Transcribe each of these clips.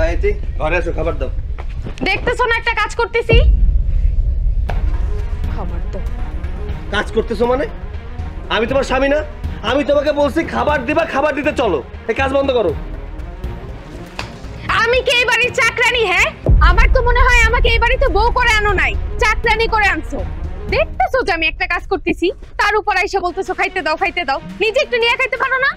এই ঘরে এসো, খাবার দাও। দেখতেছো না একটা কাজ করতেছি? খাবার দাও। কাজ করতেছো মানে? আমি তোমার স্বামী না? আমি তোমাকে বলছি খাবার দিবা, খাবার দিতে চলো। এই কাজ বন্ধ করো। আমি কি এই বাড়ির চাকরানি? হ্যাঁ, আমার তো মনে হয় আমাকে এই বাড়িতে বউ করে আনো নাই, চাকরানি করে আনছো। দেখতেছো যে আমি একটা কাজ করতেছি, তার উপর আইসা বলতেছো খাইতে দাও খাইতে দাও, নিজে একটু নিয়ে খাইতে পারো না?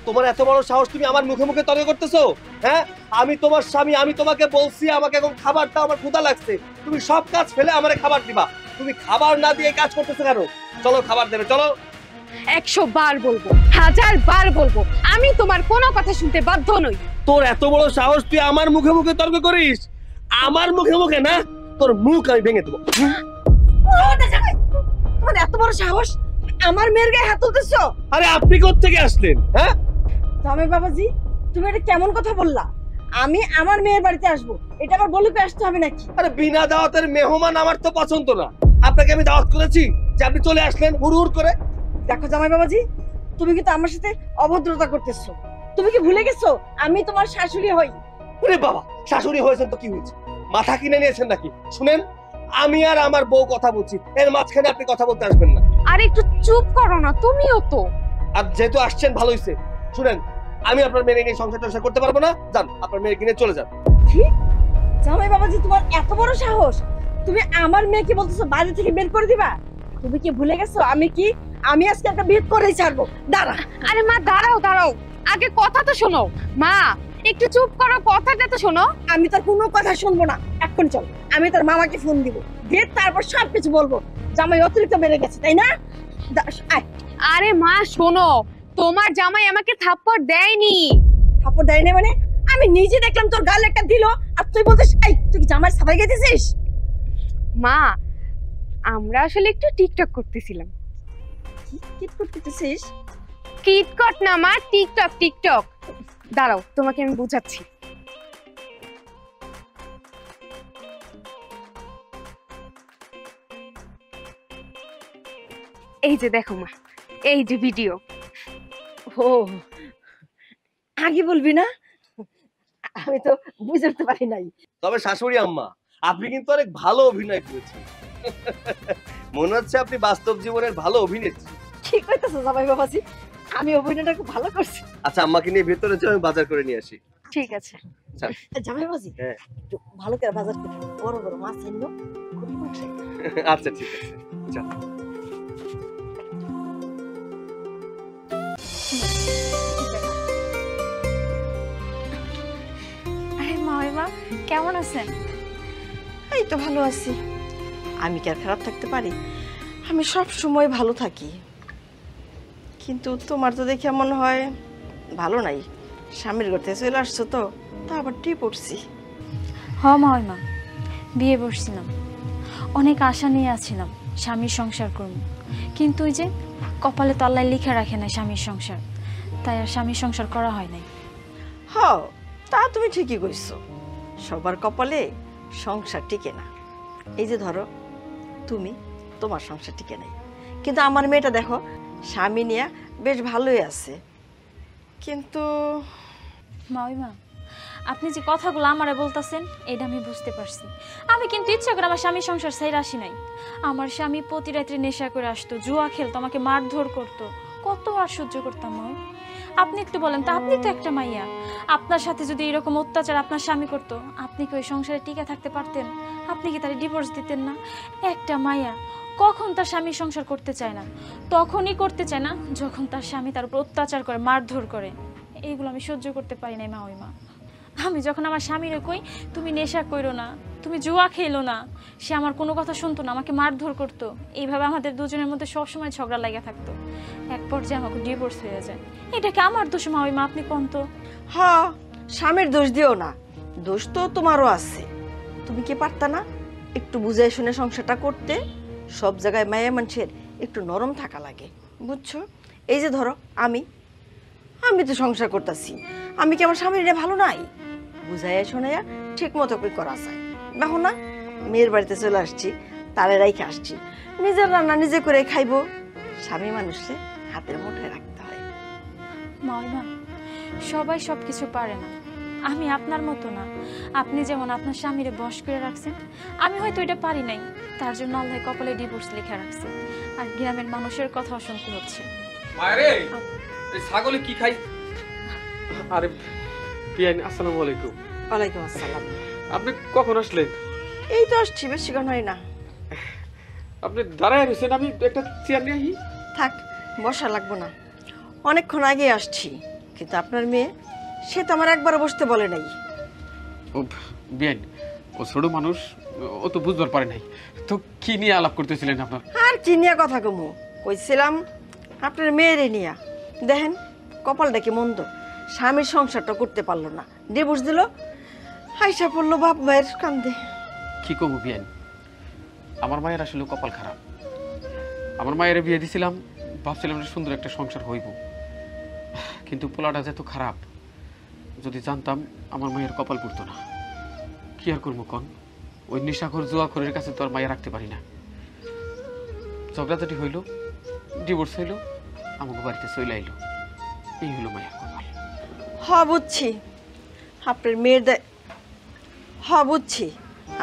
তোমার এত বড় সাহস, তুমি আমার মুখে মুখে তর্ক করতেছো? হ্যাঁ, আমি তোমার স্বামী, আমি তোমাকে বলছি আমাকে এখন খাবার দাও, আমার ক্ষুধা লাগছে। তুমি সব কাজ ফেলে আমারে খাবার দিবা। তুমি খাবার না দিয়ে কাজ করতেছো কেন? চলো খাবার দেবে, চলো। 100 বার বলবো, 1000 বার বলবো, আমি তোমার কোনো কথা শুনতে বাধ্য নই। তোর এত বড় সাহস, তুই আমার মুখে মুখে তর্ক করিস? আমার মুখে মুখে না, তোর মুখ আমি ভেঙে দেবো। তোমার এত বড় সাহস, আমার মেয়ের গায়ে হাত তুলতেছো? আরে আপনি কোত্থেকে আসলেন? হ্যাঁ জামাই বাবাজি, তুমি এটা কেমন কথা বললা? আমি আমার মেয়ের বাড়িতে আসবো, এটা আবার বলে আসতে হবে নাকি? আরে বিনা দাওয়াতের মেহমান আমার তো পছন্দ না। আপনাকে আমি দাওয়াত করেছি যে আপনি চলে আসলেন হুড় হুড় করে। দেখো জামাই বাবাজি, তুমি কিন্তু আমার সাথে অভদ্রতা করতেছো। তুমি কি ভুলে গেছো আমি তোমার শাশুড়ি হই? ওরে বাবা, শাশুড়ি হয়েছেন তো কি হয়েছে? মাথা কিনে নিয়েছেন নাকি? শুনেন, আমি আর আমার বউ কথা বলছি, এর মাঝখানে আপনি কথা বলতে আসবেন না। আর একটু চুপ করো না, তুমিও তো। আর যেহেতু আসছেন ভালো হয়েছে। শুনেন, আমি আপনার মেয়ে নিয়ে সংসার টংসার করতে পারবো না। যান, আপনার মেয়ে কিনে চলে যান। কি জামাই বাবাজি, তোমার এত বড় সাহস, তুমি আমার মেয়েকে বলতেছো বাড়ি থেকে বের করে দিবা? তুমি কি ভুলে গেছো আমি আজকে একটা বিয়ে করেই ছাড়বো। দাঁড়া। আরে মা দাঁড়াও দাঁড়াও, আগে কথা তো শোনো। মা একটু চুপ করো, কথাটা তো শোনো। আমি তার কোনো কথা শুনবো না, এখন চল। আমি তার মামাকে ফোন দিব, দিয়ে তারপর সবকিছু বলবো। জামাই অতিরিক্ত বেড়ে গেছে, তাই না? আয়। আরে মা শোনো, তোমার জামাই আমাকে থাপ্পড় দেয়নি। থাপ্পড় দেয় না মানে? আমি নিজে দেখলাম তোর গালে একটা দিল, আর তুই বলছিস এই তুই কি জামাই সাবাই গেছিস? মা আমরা আসলে একটু টিকটক করতেছিলাম। কি করতেছিস? কিটকট না মা, টিকটক টিকটক। দাঁড়াও তোমাকে আমি বুঝাচ্ছি। এই যে দেখো মা, এই যে ভিডিও। ও আগে বলবি না, আমি তো বুঝতে পারি নাই। তবে শাশুড়ি আম্মা, আপনি কিন্তু অনেক ভালো অভিনয় করেছেন। মনে হচ্ছে আপনি বাস্তব জীবনের ভালো অভিনেত্রী। ঠিক কইতেছো জামাই বাবাজি, আমি অভিনয়টা খুব ভালো করছি। আচ্ছা, আম্মাকে নিয়ে ভেতরে যাও, আমি বাজার করে নিয়ে আসি। ঠিক আছে। জামাই বাবাজি, হ্যাঁ। একটু ভালো করে বাজার করে বড় বড় মাছ এনো। আচ্ছা ঠিক আছে, চল। আরে মামিমা, কেমন আছেন? এই তো ভালো আছি। আমি কি আর খারাপ থাকতে পারি? আমি সব সময় ভালো থাকি। কিন্তু তোমার তো দেখে মনে হয় ভালো নাই। স্বামীর ঘর থেকে চলে আসছো তো, তা আবার টি পড়ছি। হ মামিমা, বিয়ে বসছিলাম, অনেক আশা নিয়ে আছিলাম স্বামীর সংসার করব, কিন্তু ওই যে কপালে তো আল্লাহ লিখে রাখে না স্বামীর সংসার, তাই আর স্বামীর সংসার করা হয় নাই। হ, তা তুমি ঠিকই কইছো, সবার কপালে সংসার টিকে না। এই যে ধরো তুমি, তোমার সংসার টিকে নাই, কিন্তু আমার মেয়েটা দেখো স্বামী নিয়ে বেশ ভালোই আছে। কিন্তু মামিমা, আপনি যে কথাগুলো আমারে বলতেছেন এটা আমি বুঝতে পারছি। আমি কিন্তু ইচ্ছা করে আমার স্বামীর সংসার ছেড়ে আসি নাই। আমার স্বামী প্রতি রাত্রে নেশা করে আসতো, জুয়া খেলতো, আমাকে মারধর করতো, কত আর সহ্য করতাম আমি? আপনি একটু বলেন তো, আপনি তো একটা মাইয়া, আপনার সাথে যদি এরকম অত্যাচার আপনার স্বামী করতো, আপনি কি ওই সংসারে টিকে থাকতে পারতেন? আপনি কি তার ডিভোর্স দিতেন না? একটা মাইয়া কখন তার স্বামী সংসার করতে চায় না? তখনই করতে চায় না যখন তার স্বামী তার উপর অত্যাচার করে, মারধর করে। এইগুলো আমি সহ্য করতে পারি নাই মা। ওই মা, আমি যখন আমার স্বামীরে কই তুমি নেশা কইরো না, তুমি জুয়া খেলো না, সে আমার কোনো কথা শুনতো না, আমাকে মারধর করতো। এইভাবে আমাদের দুজনের মধ্যে সবসময় ঝগড়া লাগা থাকতো। এক পর্যায়ে আমাকে ডিভোর্স হয়ে যায়। এটা কি আমার দোষ মা? ওই মা, আপনি কোন তো? হ্যাঁ, স্বামীর দোষ দিও না, দোষ তো তোমারও আছে। তুমি কি পারতা না একটু বুঝে শুনে সংসারটা করতে? সব জায়গায় মায়া মানুষের একটু নরম থাকা লাগে, বুঝছো? এই যে ধরো আমি তো সংসার করতেছি, আমি কি আমার স্বামীর ভালো নাই? বুঝাইয়া শোনাইয়া ঠিক মতো করে করা যায়। দেখো না, মেয়ের বাড়িতে চলে আসছি, তারে রাইখে আসছি, নিজের রান্না নিজে করে খাইবো। স্বামী মানুষে হাতের মুঠোয় রাখতে হয়। মা, সবাই সব কিছু পারে না, আমি আপনার মতো না। আপনি যেমন আপনার স্বামীরে বশ করে রাখছেন, আমি হয়তো এটা পারি নাই, তার জন্য আল্লাহ কপালে ডিভোর্স লেখা রাখছে, আর গ্রামের মানুষের কথা শুনতে হচ্ছে। মায়েরে এই ছাগলে কি খাই? আরে বিয়ান, আসসালামু আলাইকুম। ওয়ালাইকুম আসসালাম। আপনি কখন আসলেন? এই তো আসছি, বেশিক্ষণ হয় না। আপনি দাঁড়ায় রয়েছেন, আমি একটা চেয়ার নিয়ে আসি। থাক, বসা লাগবো না, অনেকক্ষণ আগে আসছি। কিন্তু আপনার মেয়ে, সে তো আমার একবারও বসতে বলে নাই। ও বিয়ান, ও ছোট মানুষ, ও তো বুঝবার পারে নাই। তো কি নিয়ে আলাপ করতেছিলেন আপনার? আর কি নিয়ে কথা কমু, কইছিলাম আপনার মেয়েরে নিয়া। দেখেন কপালটা কি মন্দ, স্বামীর সংসারটা করতে পারলো না, ডিভোর্স দিল, হাইসা পড়লো বাপ মায়ের কান্দে। কি কমু বিয়ান, আমার মায়ের আসলে কপাল খারাপ। আমার মায়ের বিয়ে দিছিলাম, ভাবছিলাম যে সুন্দর একটা সংসার হইব, কিন্তু পোলাটা যেত খারাপ। যদি জানতাম আমার মায়ের কপাল পড়তো না। কি আর করবো কন, ওই নেশাখোর জুয়াখোরের কাছে তো আর মায়ের রাখতে পারি না। ঝগড়াঝাটি হইল, ডিভোর্স হইল, আমাকে বাড়িতে চলে আইলো। এই হলো মায়ের কপাল। বুঝছি আপনার মেয়ের বুঝছি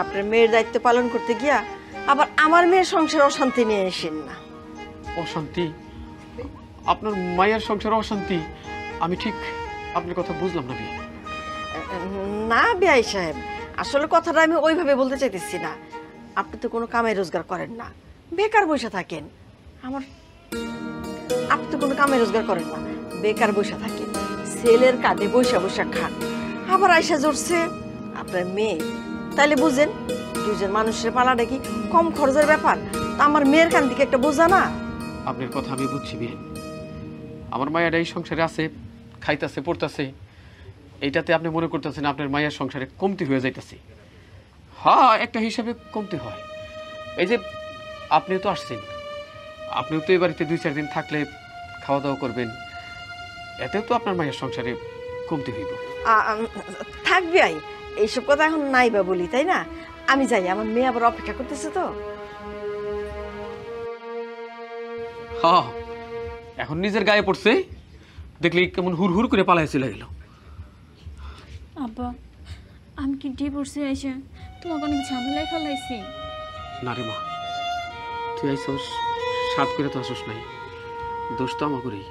আপনার মেয়ের দায়িত্ব পালন করতে গিয়া আবার আমার মেয়ের সংসার অশান্তি নিয়ে এসেন না। অশান্তি? আপনার মায়ের সংসার অশান্তি? আমি ঠিক আপনার কথা বুঝলাম না বিয়ে। না বিআই সাহেব, আসলে কথাটা আমি ওইভাবে বলতে চাইতেছি না। আপনি তো কোনো কামাই রোজগার করেন না, বেকার বসে থাকেন। আপনি তো কোনো কামাই রোজগার করেন না, বেকার বসে থাকেন, ছেলের কাঁধে বৈশা বৈশা খান। আবার আয়সা জড়ছে আপনার মেয়ে। তাইলে বুঝেন, দুজন মানুষের পালাটা কি কম খরচের ব্যাপার? তা আমার মেয়ের কান দিকে একটা বোঝা না। আপনার কথা আমি বুঝছি বিয়ে। আমার মায়ের এই সংসারে আছে, খাইতেছে পড়তেছে, এইটাতে আপনি মনে করতেছেন আপনার মায়ের সংসারে কমতি হয়ে যাইতেছে। হ্যাঁ, একটা হিসাবে কমতি হয়। এই যে আপনিও তো আসছেন, আপনিও তো এই বাড়িতে 2-4 দিন থাকলে খাওয়া দাওয়া করবেন, এতেও তো আপনার মায়ের সংসারে কমতি হইব। থাকবি আই, এইসব কথা এখন নাই বা বলি, তাই না? আমি যাই, আমার মেয়ে আবার অপেক্ষা করতেছে তো। হ্যাঁ, এখন নিজের গায়ে পড়ছে, দেখলি কেমন হুর হুর করে পালায় চলে গেল। আব্বা, আমি কি ডিভোর্সে এসে তোমাকে অনেক ঝামেলায় ফেলাইছি? না রে মা, তুই আইসস সাত করে তো আসস নাই, দোষ তো আমাকেই।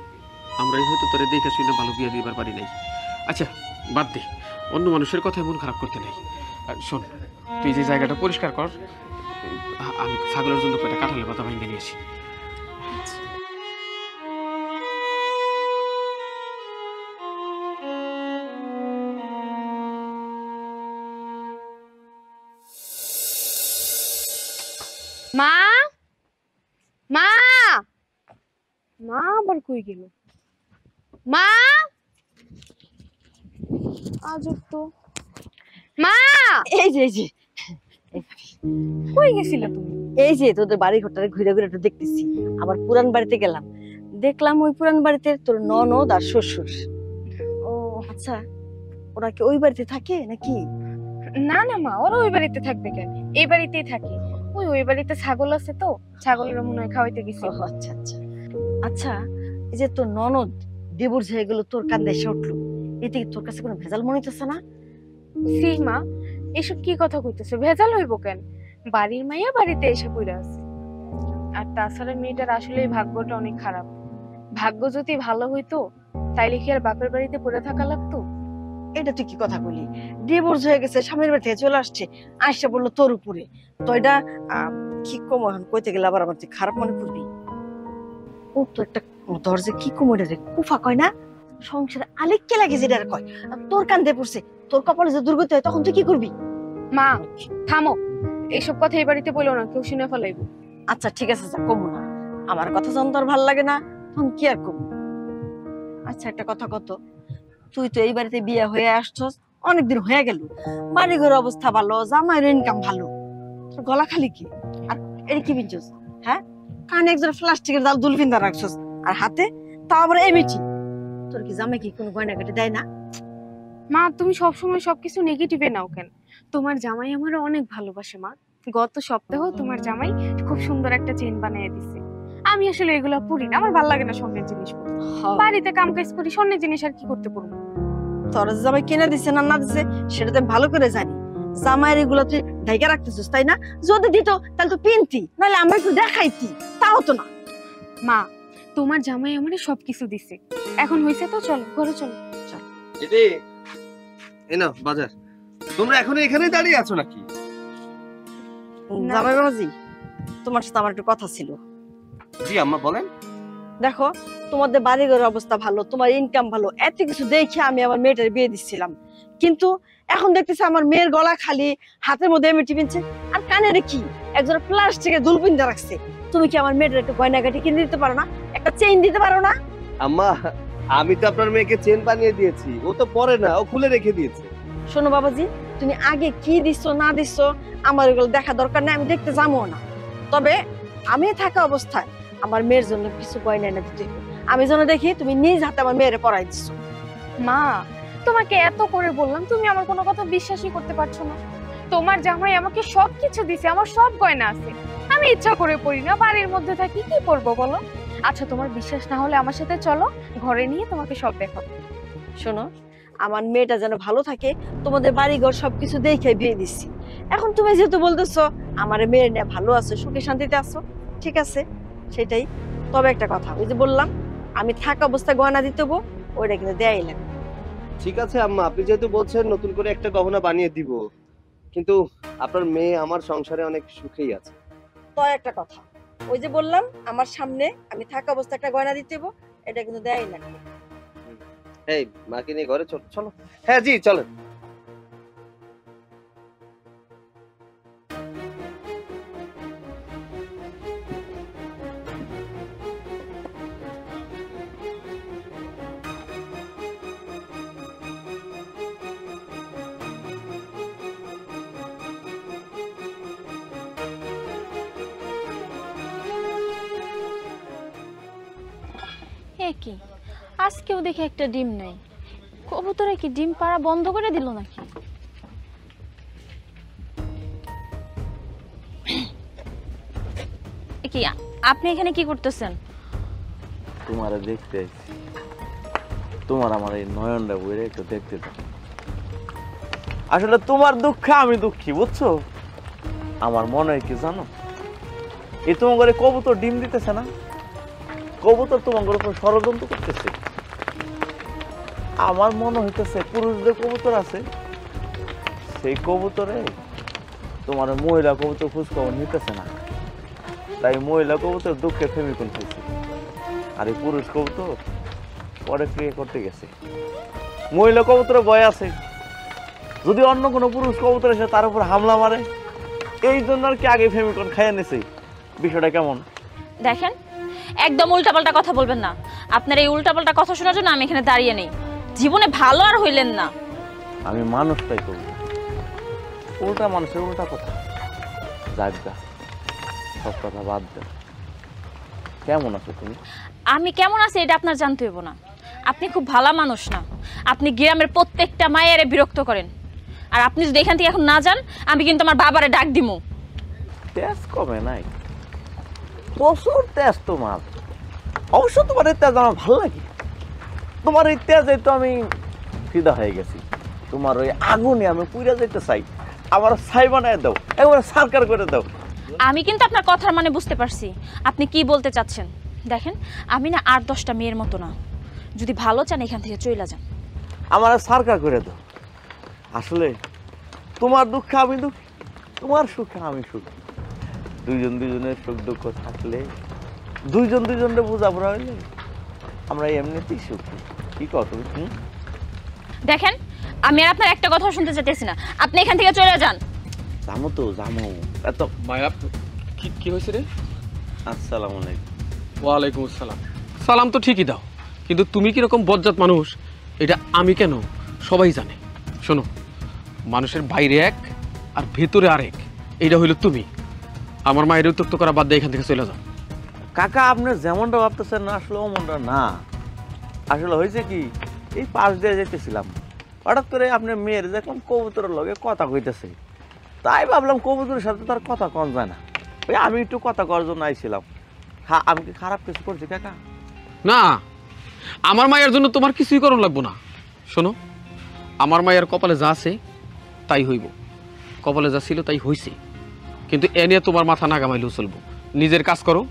আমরাই হয়তো তোরে দেখে শুনে ভালো বিয়ে দিবার পারি নাই। আচ্ছা বাদ দে, অন্য মানুষের কথায় মন খারাপ করতে নাই। শোন, তুই যে জায়গাটা পরিষ্কার কর, আমি ছাগলের জন্য কয়টা কাঁঠালের পাতা ভেঙে নিয়ে আসি। মা, মা, মা আবার কই গেল? মা, আজ তো মা, এই যে কই গেছিলা তুমি? এই যে তোদের বাড়ি ঘরটারে ঘুরে ঘুরে একটু দেখতেছি। আবার পুরান বাড়িতে গেলাম, দেখলাম ওই পুরান বাড়িতে তোর ননদ আর শ্বশুর। ও আচ্ছা, ওরা কি ওই বাড়িতে থাকে নাকি? না না মা, ওরা ওই বাড়িতে থাকবে কেন? এই বাড়িতেই থাকে। ওই বাড়িতে ছাগল আছে তো, ছাগলের মনে হয় খাওয়াইতে গেছি। আচ্ছা আচ্ছা আচ্ছা, এই যে তোর ননদ ডিভোর্স হয়ে গেল, তোর কান্দে এসে উঠলো, এতে কি তোর কাছে কোনো ভেজাল মনে হইতেছে না? সি মা, এসব কি কথা কইতেছো? ভেজাল হইব কেন? বাড়ির মাইয়া বাড়িতে এসে পড়ে আছে। আর তাছাড়া মেয়েটার আসলেই ভাগ্যটা অনেক খারাপ। ভাগ্য যদি ভালো হইতো তাইলে কি আর বাপের বাড়িতে পড়ে থাকা লাগতো? এটা তুই কি কথা বলি? ডিভোর্স হয়ে গেছে, স্বামীর বাড়ি থেকে চলে আসছে, আইসা বললো তোর উপরে। তো এটা কি কম, এখন কইতে গেলে আবার আমার তুই খারাপ মনে করবি। ও তো একটা দরজা কি কমোডে রে, কুফা কয় না, সংসারে আলেককে লাগে যেটা কয়। আর তোর কান্দে পড়ছে, তোর কপালে যে দুর্গতি হয় তখন তুই কি করবি? মা থামো, এইসব কথা এই বাড়িতে বলো না, কেউ শুনে ফেলাইবো। আচ্ছা ঠিক আছে, যা কমু না, আমার কথা যখন তোর ভাল লাগে না তখন কি আর কমু। আচ্ছা একটা কথা কত, তুই তো এই বাড়িতে বিয়ে হয়ে আসছস, অনেকদিন হয়ে গেল, বাড়ি ঘর অবস্থা ভালো, জামাইয়ের ইনকাম ভালো, তোর গলা খালি কি? আর এটা কি বিনছস? হ্যাঁ, কানে একজন প্লাস্টিকের জাল দুল ফিন্দা রাখছস, আর হাতে তাও আবার এমিটি। তোর কি জামাই কি কোনো গয়না কেটে দেয় না? মা তুমি সবসময় সবকিছু নেগেটিভে নাও কেন? তোমার জামাই আমার অনেক ভালোবাসে মা। গত সপ্তাহ তোমার জামাই খুব সুন্দর একটা চেইন বানিয়ে দিছে। আমি আসলে এগুলো পরি না, আমার ভালো লাগে না স্বর্ণের জিনিস পরতে। বাড়িতে কাম কাজ করি, স্বর্ণের জিনিস আর কি করতে পারবো? তোর জামাই কিনে দিছে না না দিছে সেটা তো আমি ভালো করে জানি। জামাইয়ের এগুলো তুই ঢাইকা রাখতেছিস তাই না? যদি দিত তাহলে তো পিনতি, নাহলে আমরা একটু দেখাইতি, তাও তো না। মা, তোমার জামাই আমারে সবকিছু দিছে, এখন হইছে তো চলো ঘরে চলো। দিদি এই নাও বাজার। তোমরা এখনো এখানে দাঁড়িয়ে আছো নাকি? না। জামাই বাবাজি, তোমার সাথে আমার একটু কথা ছিল। জি আম্মা বলেন। দেখো, তোমাদের বাড়িঘরের অবস্থা ভালো, তোমার ইনকাম ভালো, এত কিছু দেখে আমি আমার মেয়েটার বিয়ে দিচ্ছিলাম। কিন্তু এখন দেখতেছি আমার মেয়ের গলা খালি, হাতের মধ্যে এমএটি পিনছে, আর কানে কি একজন প্লাস্টিকের দুল পিনতে রাখছে। তুমি কি আমার মেয়েটার একটু গয়নাগাটি কিনে দিতে পারো না? একটা চেইন দিতে পারো না? আম্মা আমি তো আপনার মেয়েকে চেন বানিয়ে দিয়েছি, ও তো পরে না, ও খুলে রেখে দিয়েছে। শোনো বাবাজি, তুমি আগে কি দিছো না দিছো আমার এগুলো দেখা দরকার নেই, আমি দেখতে যাবো না। তবে আমি থাকা অবস্থায় আমার মেয়ের জন্য কিছু গয়না এনে দিতে হবে। আমি যেন দেখি তুমি নিজ হাতে আমার মেয়েরে পড়াই দিছো। মা, তোমাকে এত করে বললাম, তুমি আমার কোনো কথা বিশ্বাসই করতে পারছো না। তোমার জামাই আমাকে সবকিছু দিছে, আমার সব গয়না আছে, আমি ইচ্ছা করে পড়ি না, বাড়ির মধ্যে থাকি, কি করবো বলো? আচ্ছা তোমার বিশ্বাস না হলে আমার সাথে চলো, ঘরে নিয়ে তোমাকে সব দেখাবো। শোনো, আমার মেয়েটা যেন ভালো থাকে, তোমাদের বাড়িঘর সবকিছু দেখে বিয়ে দিচ্ছি। এখন তুমি যেহেতু বলতেছো আমার মেয়ের নিয়ে ভালো আছো, সুখে শান্তিতে আছো, ঠিক আছে সেটাই। তবে একটা কথা, ওই যে বললাম আমি থাকা অবস্থায় গয়না দিতে হবো, ওইটা কিন্তু দেয়াই লাগবে। ঠিক আছে আম্মা, আপনি যেহেতু বলছেন নতুন করে একটা গহনা বানিয়ে দিব, কিন্তু আপনার মেয়ে আমার সংসারে অনেক সুখেই আছে। তো একটা কথা, ওই যে বললাম আমার সামনে আমি থাকা অবস্থায় একটা গয়না দিতে হবো, এটা কিন্তু দেয়াই লাগবে। এই মাকে নিয়ে ঘরে চলো। চলো। হ্যাঁ জি চলেন। কি আজকেও দেখি একটা ডিম নেই, কবুতরে কি ডিম পাড়া বন্ধ করে দিল নাকি? কি আপনি এখানে কি করতেছেন? তোমারে দেখতে আইছি, তোমার আমার এই নয়নটা বইরে একটু দেখতে দাও। আসলে তোমার দুঃখে আমি দুঃখী, বুঝছো? আমার মনে হয় কি জানো, এই তোমার কবুতর ডিম দিতেছে না, কবুতর তোমার উপর ষড়যন্ত্র করতেছে। আমার মনে হইতেছে পুরুষদের কবুতর আছে, সেই কবুতরে তোমার মহিলা কবুতর খোঁজ খবর নিতেছে না, তাই মহিলা কবুতর দুঃখে ফেমিকন খাইছে, আর এই পুরুষ কবুতর পরে ক্রিয়া করতে গেছে। মহিলা কবুতরে ভয় আছে, যদি অন্য কোনো পুরুষ কবুতর এসে তার উপর হামলা মারে, এই জন্য আর কি আগে ফেমিকন খাইয়ে নিছে। বিষয়টা কেমন? দেখেন, একদম উল্টাপাল্টা কথা বলবেন না। আপনার এই উল্টাপাল্টা কথা শোনার জন্য আমি এখানে দাঁড়িয়ে নেই। জীবনে ভালো আর হইলেন না। আমি মানুষটাই করব, উল্টা মানুষের উল্টা কথা। যাজ্ঞা, সব কথা বাদ দেন। কেমন আছো তুমি? আমি কেমন আছি এটা আপনার জানতে হইব না। আপনি খুব ভালো মানুষ না, আপনি গ্রামের প্রত্যেকটা মায়েরে বিরক্ত করেন। আর আপনি যদি এখান থেকে এখন না যান, আমি কিন্তু আমার বাবারে ডাক দিমু। তেজ কমে নাই, প্রচুর তেজ তোমার। অবশ্য তোমার এই তেজ আমার ভালো লাগে, তোমার এই তেজে তো আমি ফিদা হয়ে গেছি। তোমার ওই আগুনে আমি পুড়ে যেতে চাই, আমার ছাই বানায় দাও, একবারে সারকার করে দাও। আমি কিন্তু আপনার কথার মানে বুঝতে পারছি আপনি কি বলতে চাচ্ছেন। দেখেন, আমি না 8-10টা মেয়ের মতো না। যদি ভালো চান এখান থেকে চলে যান। আমার সারকার করে দাও। আসলে তোমার দুঃখে আমি দুঃখী, তোমার সুখে আমি সুখী। দুইজন দুজনের সুখ দুঃখ থাকলে, দুইজন দুজনের বোঝাপড়া হইলে আমরা এমনিতেই সুখী। কি কর তুমি? দেখেন, আমি আর আপনার একটা কথাও শুনতে চাইতেছি না। আপনি এখান থেকে চলে যান। জানো তো, জানো এত। মায়া, কি হয়েছে রে? আসসালামু আলাইকুম। ওয়ালাইকুম আসসালাম। সালাম তো ঠিকই দাও, কিন্তু তুমি কিরকম বজ্জাত মানুষ এটা আমি কেন, সবাই জানে। শোনো, মানুষের বাইরে এক আর ভেতরে আরেক, এইটা হইলো তুমি। আমার মায়ের উত্তক্ত করা বাদ দিয়ে এখান থেকে চলে যাও। কাকা, আপনি যেমনটা ভাবতেছেন না, আসলে ওমনটা না। আসলে হয়েছে কি, এই পাশ দিয়ে যেতেছিলাম, হঠাৎ করে আপনার মেয়ের দেখলাম কবুতরের লগে কথা কইতেছে, তাই ভাবলাম কবুতরের সাথে তার কথা কম যায় না, ওই আমি একটু কথা করার জন্য আইছিলাম। হ্যাঁ, আমি কি খারাপ কিছু করছি কাকা? না, আমার মায়ের জন্য তোমার কিছুই করণ লাগবো না। শোনো, আমার মায়ের কপালে যা আছে তাই হইব, কপালে যা ছিল তাই হইছে। কিন্তু এ নিয়ে তোমার মাথা না ঘামাইলেও চলবো। নিজের কাজ করো,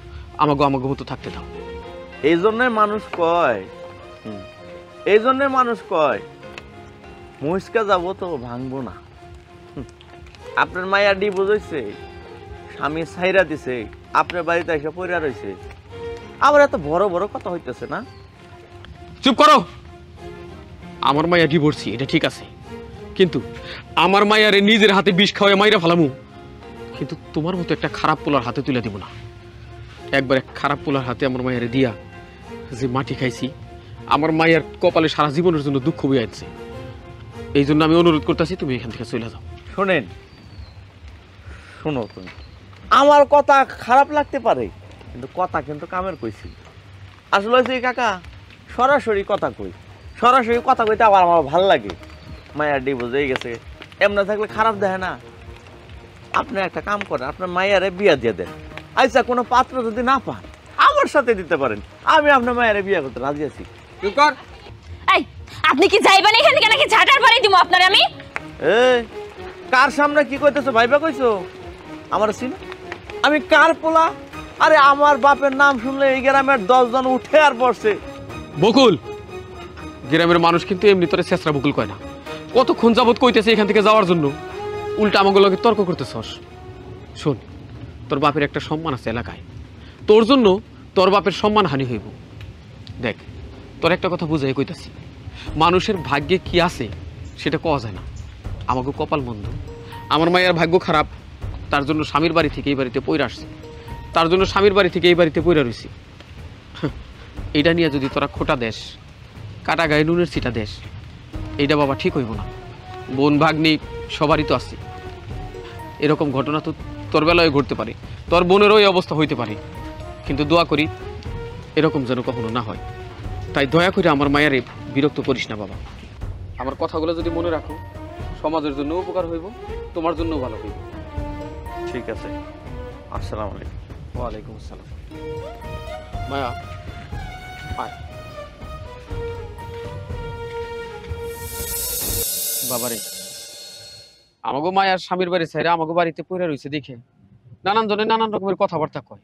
আমাকে মতো থাকতে দাও। এই জন্য মানুষ কয়, এই জন্য মানুষ কয় মহিষকা যাবো তো ভাঙবো না। আপনার মায়া ডি বুঝেছে, স্বামী ছাইরা দিছে, আপনার বাড়িতে এসে পড়া রয়েছে, আবার এত বড় বড় কথা হইতেছে না? চুপ করো। আমার মায়া ডিভোর্সি, এটা ঠিক আছে, কিন্তু আমার মায়ারে নিজের হাতে বিষ খাওয়াই মাইরা ফেলামু, কিন্তু তোমার মতো একটা খারাপ পোলার হাতে তুলে দিব না। একবার এক খারাপ পোলার হাতে আমার মায়ারে দিয়া যে মাটি খাইছি, আমার মায়ের কপালে সারা জীবনের জন্য দুঃখ বয়ে আছে। এই জন্য আমি অনুরোধ করতেছি তুমি এখান থেকে চলে যাও। শোনেন, শোনো তুমি, আমার কথা খারাপ লাগতে পারে, কিন্তু কথা কিন্তু কামের কইছি। আসলে হয়েছে কাকা, সরাসরি কথা কই, সরাসরি কথা কইতে আবার আমার ভাল লাগে। মায়ার ডি বুঝেই গেছে, এমনি থাকলে খারাপ দেখে না। আপনি একটা কাম করেন, আপনার মায়ারে বিয়া দিয়ে দেন। আচ্ছা, কোনো পাত্র যদি না পান আমার সাথে দিতে পারেন, আমি আপনার মায়ারে বিয়া করতে রাজি আছি। চুপ কর। এই আপনি কি যাইবেন এখান থেকে নাকি ঝাঁটার বাড়ি দিব আপনার আমি? এই কার সামনে কি কইতেছো ভাইবা কইছো? আমার চিনা আমি কার পোলা? আরে আমার বাপের নাম শুনলে এই গ্রামের 10 জন উঠে আর পড়ছে। বকুল, গ্রামের মানুষ কিন্তু এমনি তোরে শেষরা বকুল কয় না। কতক্ষণ যাবত কইতেছে এখান থেকে যাওয়ার জন্য, উল্টা আমাকে লগে তর্ক করতেছস। শোন, তোর বাপের একটা সম্মান আছে এলাকায়, তোর জন্য তোর বাপের সম্মান হানি হইব। দেখ, তোর একটা কথা বুঝাই কইতাছি, মানুষের ভাগ্যে কি আছে সেটা কওয়া যায় না। আমাকে কপাল মন্দ, আমার মায়ের ভাগ্য খারাপ, তার জন্য স্বামীর বাড়ি থেকে এই বাড়িতে পইরা আসছে, তার জন্য স্বামীর বাড়ি থেকে এই বাড়িতে পইরা রইছি। এইটা নিয়ে যদি তোরা খোটা দেশ, কাটা গায়ে নুনের ছিটা দেশ, এইটা বাবা ঠিক হইব না। বোন ভাগ্নি সবারই তো আছে, এরকম ঘটনা তো তোর বেলায় ঘটতে পারে, তোর বোনেরও এই অবস্থা হইতে পারে, কিন্তু দোয়া করি এরকম যেন কখনো না হয়। তাই দয়া করে আমার মায়েরে বিরক্ত করিস না বাবা। আমার কথাগুলো যদি মনে রাখো, সমাজের জন্য উপকার হইব, তোমার জন্য ভালো হইব। ঠিক আছে, আসসালামু আলাইকুম। ওয়ালাইকুম আসসালাম। মায়া আয়। বাবারে, আমাগো মায়ার স্বামীর বাড়ি ছাইরা আমাগো বাড়িতে পড়ে রইছে দেখে নানান জনে নানান রকমের কথাবার্তা কয়।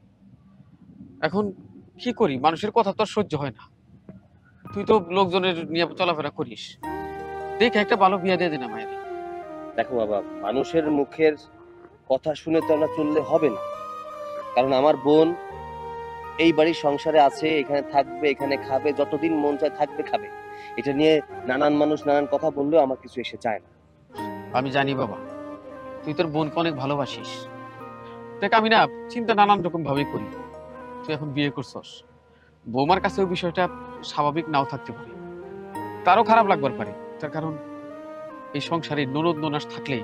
এখন কি করি, মানুষের কথা তো আর সহ্য হয় না। তুই তো লোকজনের নিয়ে চলাফেরা করিস, দেখে একটা ভালো বিয়া দিয়ে দে না মায়ের। দেখো বাবা, মানুষের মুখের কথা শুনে তো আমরা চললে হবে না, কারণ আমার বোন এই বাড়ির সংসারে আছে, এখানে থাকবে, এখানে খাবে, যতদিন মন চায় থাকবে খাবে। এটা নিয়ে নানান মানুষ নানান কথা বললেও আমার কিছু এসে যায় না। আমি জানি বাবা, তুই তোর বোনকে অনেক ভালোবাসিস। দেখ, আমি না চিন্তা নানান রকম ভাবে করি। তুই এখন বিয়ে করছস, বৌমার কাছেও বিষয়টা স্বাভাবিক নাও থাকতে পারে, তারও খারাপ লাগবার পারে। তার কারণ এই সংসারে ননদ ননাস থাকলে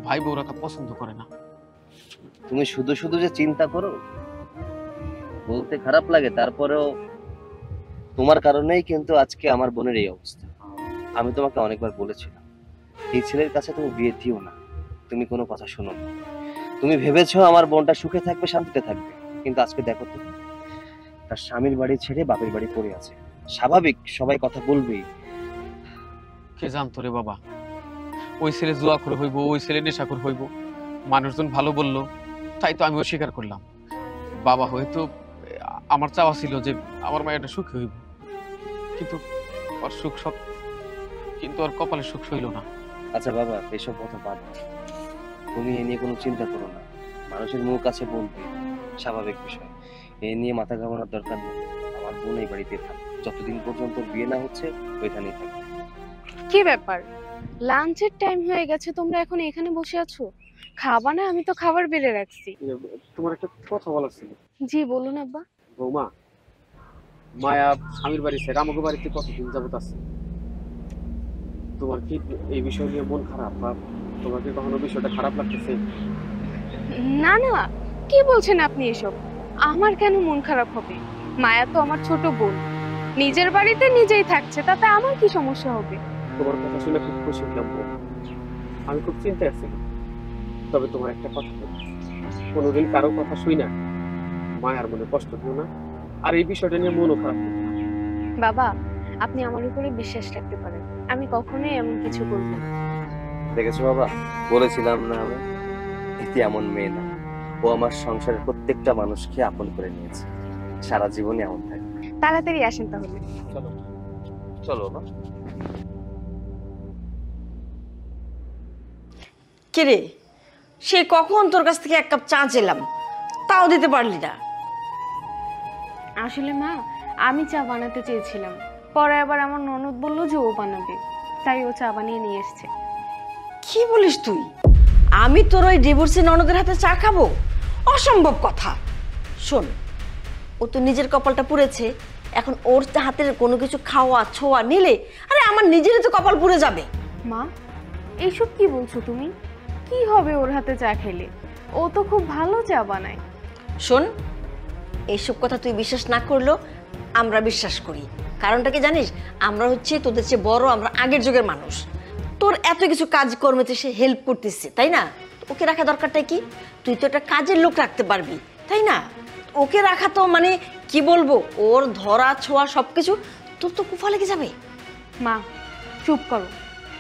ভাই বউরা তা পছন্দ করে না। তুমি শুধু শুধু যে চিন্তা করো, বলতে খারাপ লাগে, তারপরেও তোমার কারণেই কিন্তু আজকে আমার বোনের এই অবস্থা। আমি তোমাকে অনেকবার বলেছিলাম এই ছেলের কাছে তুমি বিয়ে দিও না, তুমি কোনো কথা শোনো না। তুমি ভেবেছো আমার বোনটা সুখে থাকবে, শান্তিতে থাকবে, কিন্তু আজকে দেখো তো, তার স্বামীর বাড়ি ছেড়ে বাপের বাড়ি পড়ে আছে। স্বাভাবিক, সবাই কথা বলবেই। কে জানতো রে বাবা, ওই ছেলে জুয়াখোর হইব, ওই ছেলে নেশাখোর হইব, মানুষজন ভালো বললো তাই তো আমিও স্বীকার করলাম। বাবা হয়তো আমার চাওয়া ছিল যে আমার মায়েরটা সুখী হইব, কিন্তু ওর সুখ সব, কিন্তু ওর কপালে সুখ হইল না। আচ্ছা বাবা, এসব কথা বাদ দাও, তুমি এ নিয়ে কোনো চিন্তা করো না। মানুষের মুখ আছে বলবে, স্বাভাবিক বিষয়, এ নিয়ে মাথা ঘামানোর দরকার নেই। আমার বোন এই বাড়িতে থাকে, যতদিন পর্যন্ত বিয়ে না হচ্ছে ওইখানেই থাকে। কি ব্যাপার, লাঞ্চের টাইম হয়ে গেছে, তোমরা এখন এখানে বসে আছো? খাবা না? আমি তো খাবার বেড়ে রাখছি। তোমার একটা কথা বলার ছিল। জি বলুন আব্বা। বৌমা, মায়া স্বামীর বাড়ি ছেড়ে আমাকে বাড়িতে কতদিন যাবত আছে? তোমার কি এই বিষয় নিয়ে মন খারাপ, বা তোমার কি কখনো বিষয়টা খারাপ লাগতেছে? না না, কি বলছেন আপনি এসব? আমার কেন মন খারাপ হবে? মায়া তো আমার ছোট বোন, নিজের বাড়িতে নিজেই থাকছে, তাতে আমার কি সমস্যা হবে? তোমার কথা শুনে খুব খুশি হলাম। আমি খুব চিন্তায় আছি, তবে তোমার একটা কথা বলি, কোনোদিন কারো কথা শুই না মায়ার মনে কষ্ট দিও না, আর এই বিষয়টা নিয়ে মনও খারাপ করো না। বাবা, আপনি আমার উপরে বিশ্বাস রাখতে পারেন, আমি কখনোই এমন কিছু করব না। দেখেছো বাবা, বলেছিলাম না আমি, এটি এমন মেয়ে না, ও আমার সংসারের প্রত্যেকটা মানুষকে আপন করে নিয়েছে, সারা জীবনই এমন থাকে। তাড়াতাড়ি আসেন তাহলে। চলো চলো না। কিরে, সে কখন তোর কাছ থেকে 1 কাপ চা চেলাম, তাও দিতে পারলি না। আসলে মা, আমি চা বানাতে চেয়েছিলাম, পরে আবার আমার ননদ বললো যে ও বানাবে, তাই ও চা বানিয়ে নিয়ে এসছে। কি বলিস তুই? আমি তোর ওই ডিভোর্সি ননদের হাতে চা খাবো? অসম্ভব কথা। শোন, ও তো নিজের কপালটা পুড়েছে, এখন ওর হাতের কোনো কিছু খাওয়া ছোঁয়া নিলে আরে আমার নিজেরই তো কপাল পুড়ে যাবে। মা, এইসব কি বলছো তুমি? কি হবে ওর হাতে চা খেলে? ও তো খুব ভালো চা বানায়। শোন, এইসব কথা তুই বিশ্বাস না করলেও আমরা বিশ্বাস করি। কারণটা কি জানিস? আমরা হচ্ছে তোদের চেয়ে বড়, আমরা আগের যুগের মানুষ। তোর এত কিছু কাজ কর্মেতে সে হেল্প করতেছে, তাই না? ওকে রাখা দরকারটা কি? তুই তো একটা কাজের লোক রাখতে পারবি, তাই না? ওকে রাখা তো মানে কি বলবো, ওর ধরা ছোঁয়া সবকিছু তোর তো কুফা লেগে যাবে। মা, চুপ করো।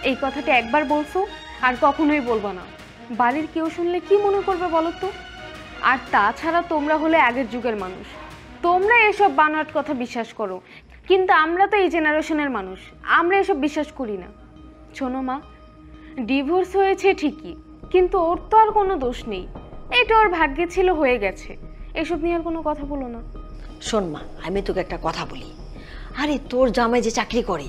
এই কথাটা একবার বলছো, আর কখনোই বলবো না। বাড়ির কেউ শুনলে কি মনে করবে বলো তো? আর তাছাড়া তোমরা হলে আগের যুগের মানুষ, তোমরা এসব বানোয়াট কথা বিশ্বাস করো, কিন্তু আমরা তো এই জেনারেশনের মানুষ, আমরা এসব বিশ্বাস করি না। শোনো মা, ডিভোর্স হয়েছে ঠিকই, কিন্তু ওর তো আর কোনো দোষ নেই, এটা ওর ভাগ্যে ছিল, হয়ে গেছে। এসব নিয়ে আর কোনো কথা বলো না। শোন মা, আমি তোকে একটা কথা বলি। আরে তোর জামাই যে চাকরি করে,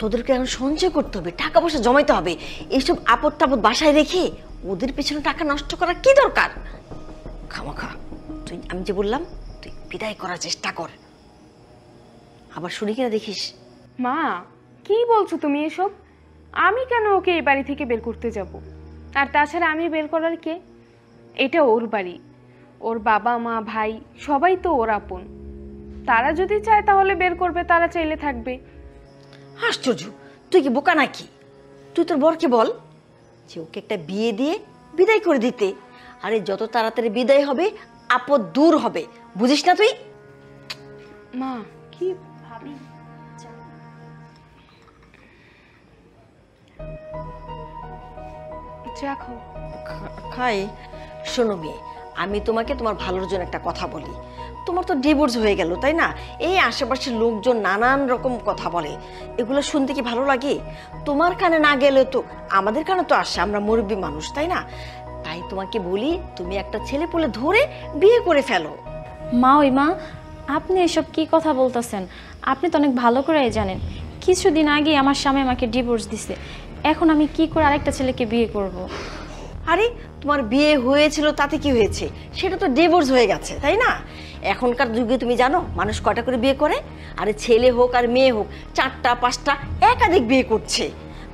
তোদেরকে এখন সঞ্চয় করতে হবে, টাকা পয়সা জমাইতে হবে। এইসব আপদ তাপদ বাসায় রেখে ওদের পেছনে টাকা নষ্ট করার কি দরকার? খামাখা তুই, আমি যে বললাম, তুই বিদায় করার চেষ্টা কর। আবার শুনি কিনা দেখিস। মা, কি বলছো তুমি এসব? আমি কেন ওকে এই বাড়ি থেকে বের করতে যাব? আর তাছাড়া আমি বের করার কে? এটা ওর বাড়ি, ওর বাবা মা ভাই সবাই তো ওর আপন। তারা যদি চায় তাহলে বের করবে, তারা চাইলে থাকবে। আশ্চর্য, তুই কি বোকা নাকি? তুই তোর বরকে বল যে ওকে একটা বিয়ে দিয়ে বিদায় করে দিতে। আরে যত তাড়াতাড়ি বিদায় হবে আপদ দূর হবে, বুঝিস না তুই? মা, কি ভাবি, চা খাও। খাই। শোনো মেয়ে, আমি তোমাকে তোমার ভালোর জন্য একটা কথা বলি। তোমার তো ডিভোর্স হয়ে গেল, তাই না? এই আশেপাশের লোকজন নানান রকম কথা বলে, এগুলো শুনতে কি ভালো লাগে? তোমার কানে না গেলে তো আমাদের কানে তো আসে, আমরা মুরব্বী মানুষ, তাই না? তাই তোমাকে বলি, তুমি একটা ছেলে পুলে ধরে বিয়ে করে ফেলো। মা, ওই মা, আপনি এসব কি কথা বলতেছেন? আপনি তো অনেক ভালো করেই জানেন কিছুদিন আগে আমার স্বামী আমাকে ডিভোর্স দিছে, এখন আমি কি করে আরেকটা ছেলেকে বিয়ে করব? আরে তোমার বিয়ে হয়েছিল তাতে কি হয়েছে? সেটা তো ডিভোর্স হয়ে গেছে, তাই না? এখনকার যুগে তুমি জানো মানুষ কয়টা করে বিয়ে করে? আরে ছেলে হোক আর মেয়ে হোক, 4টা 5টা একাধিক বিয়ে করছে।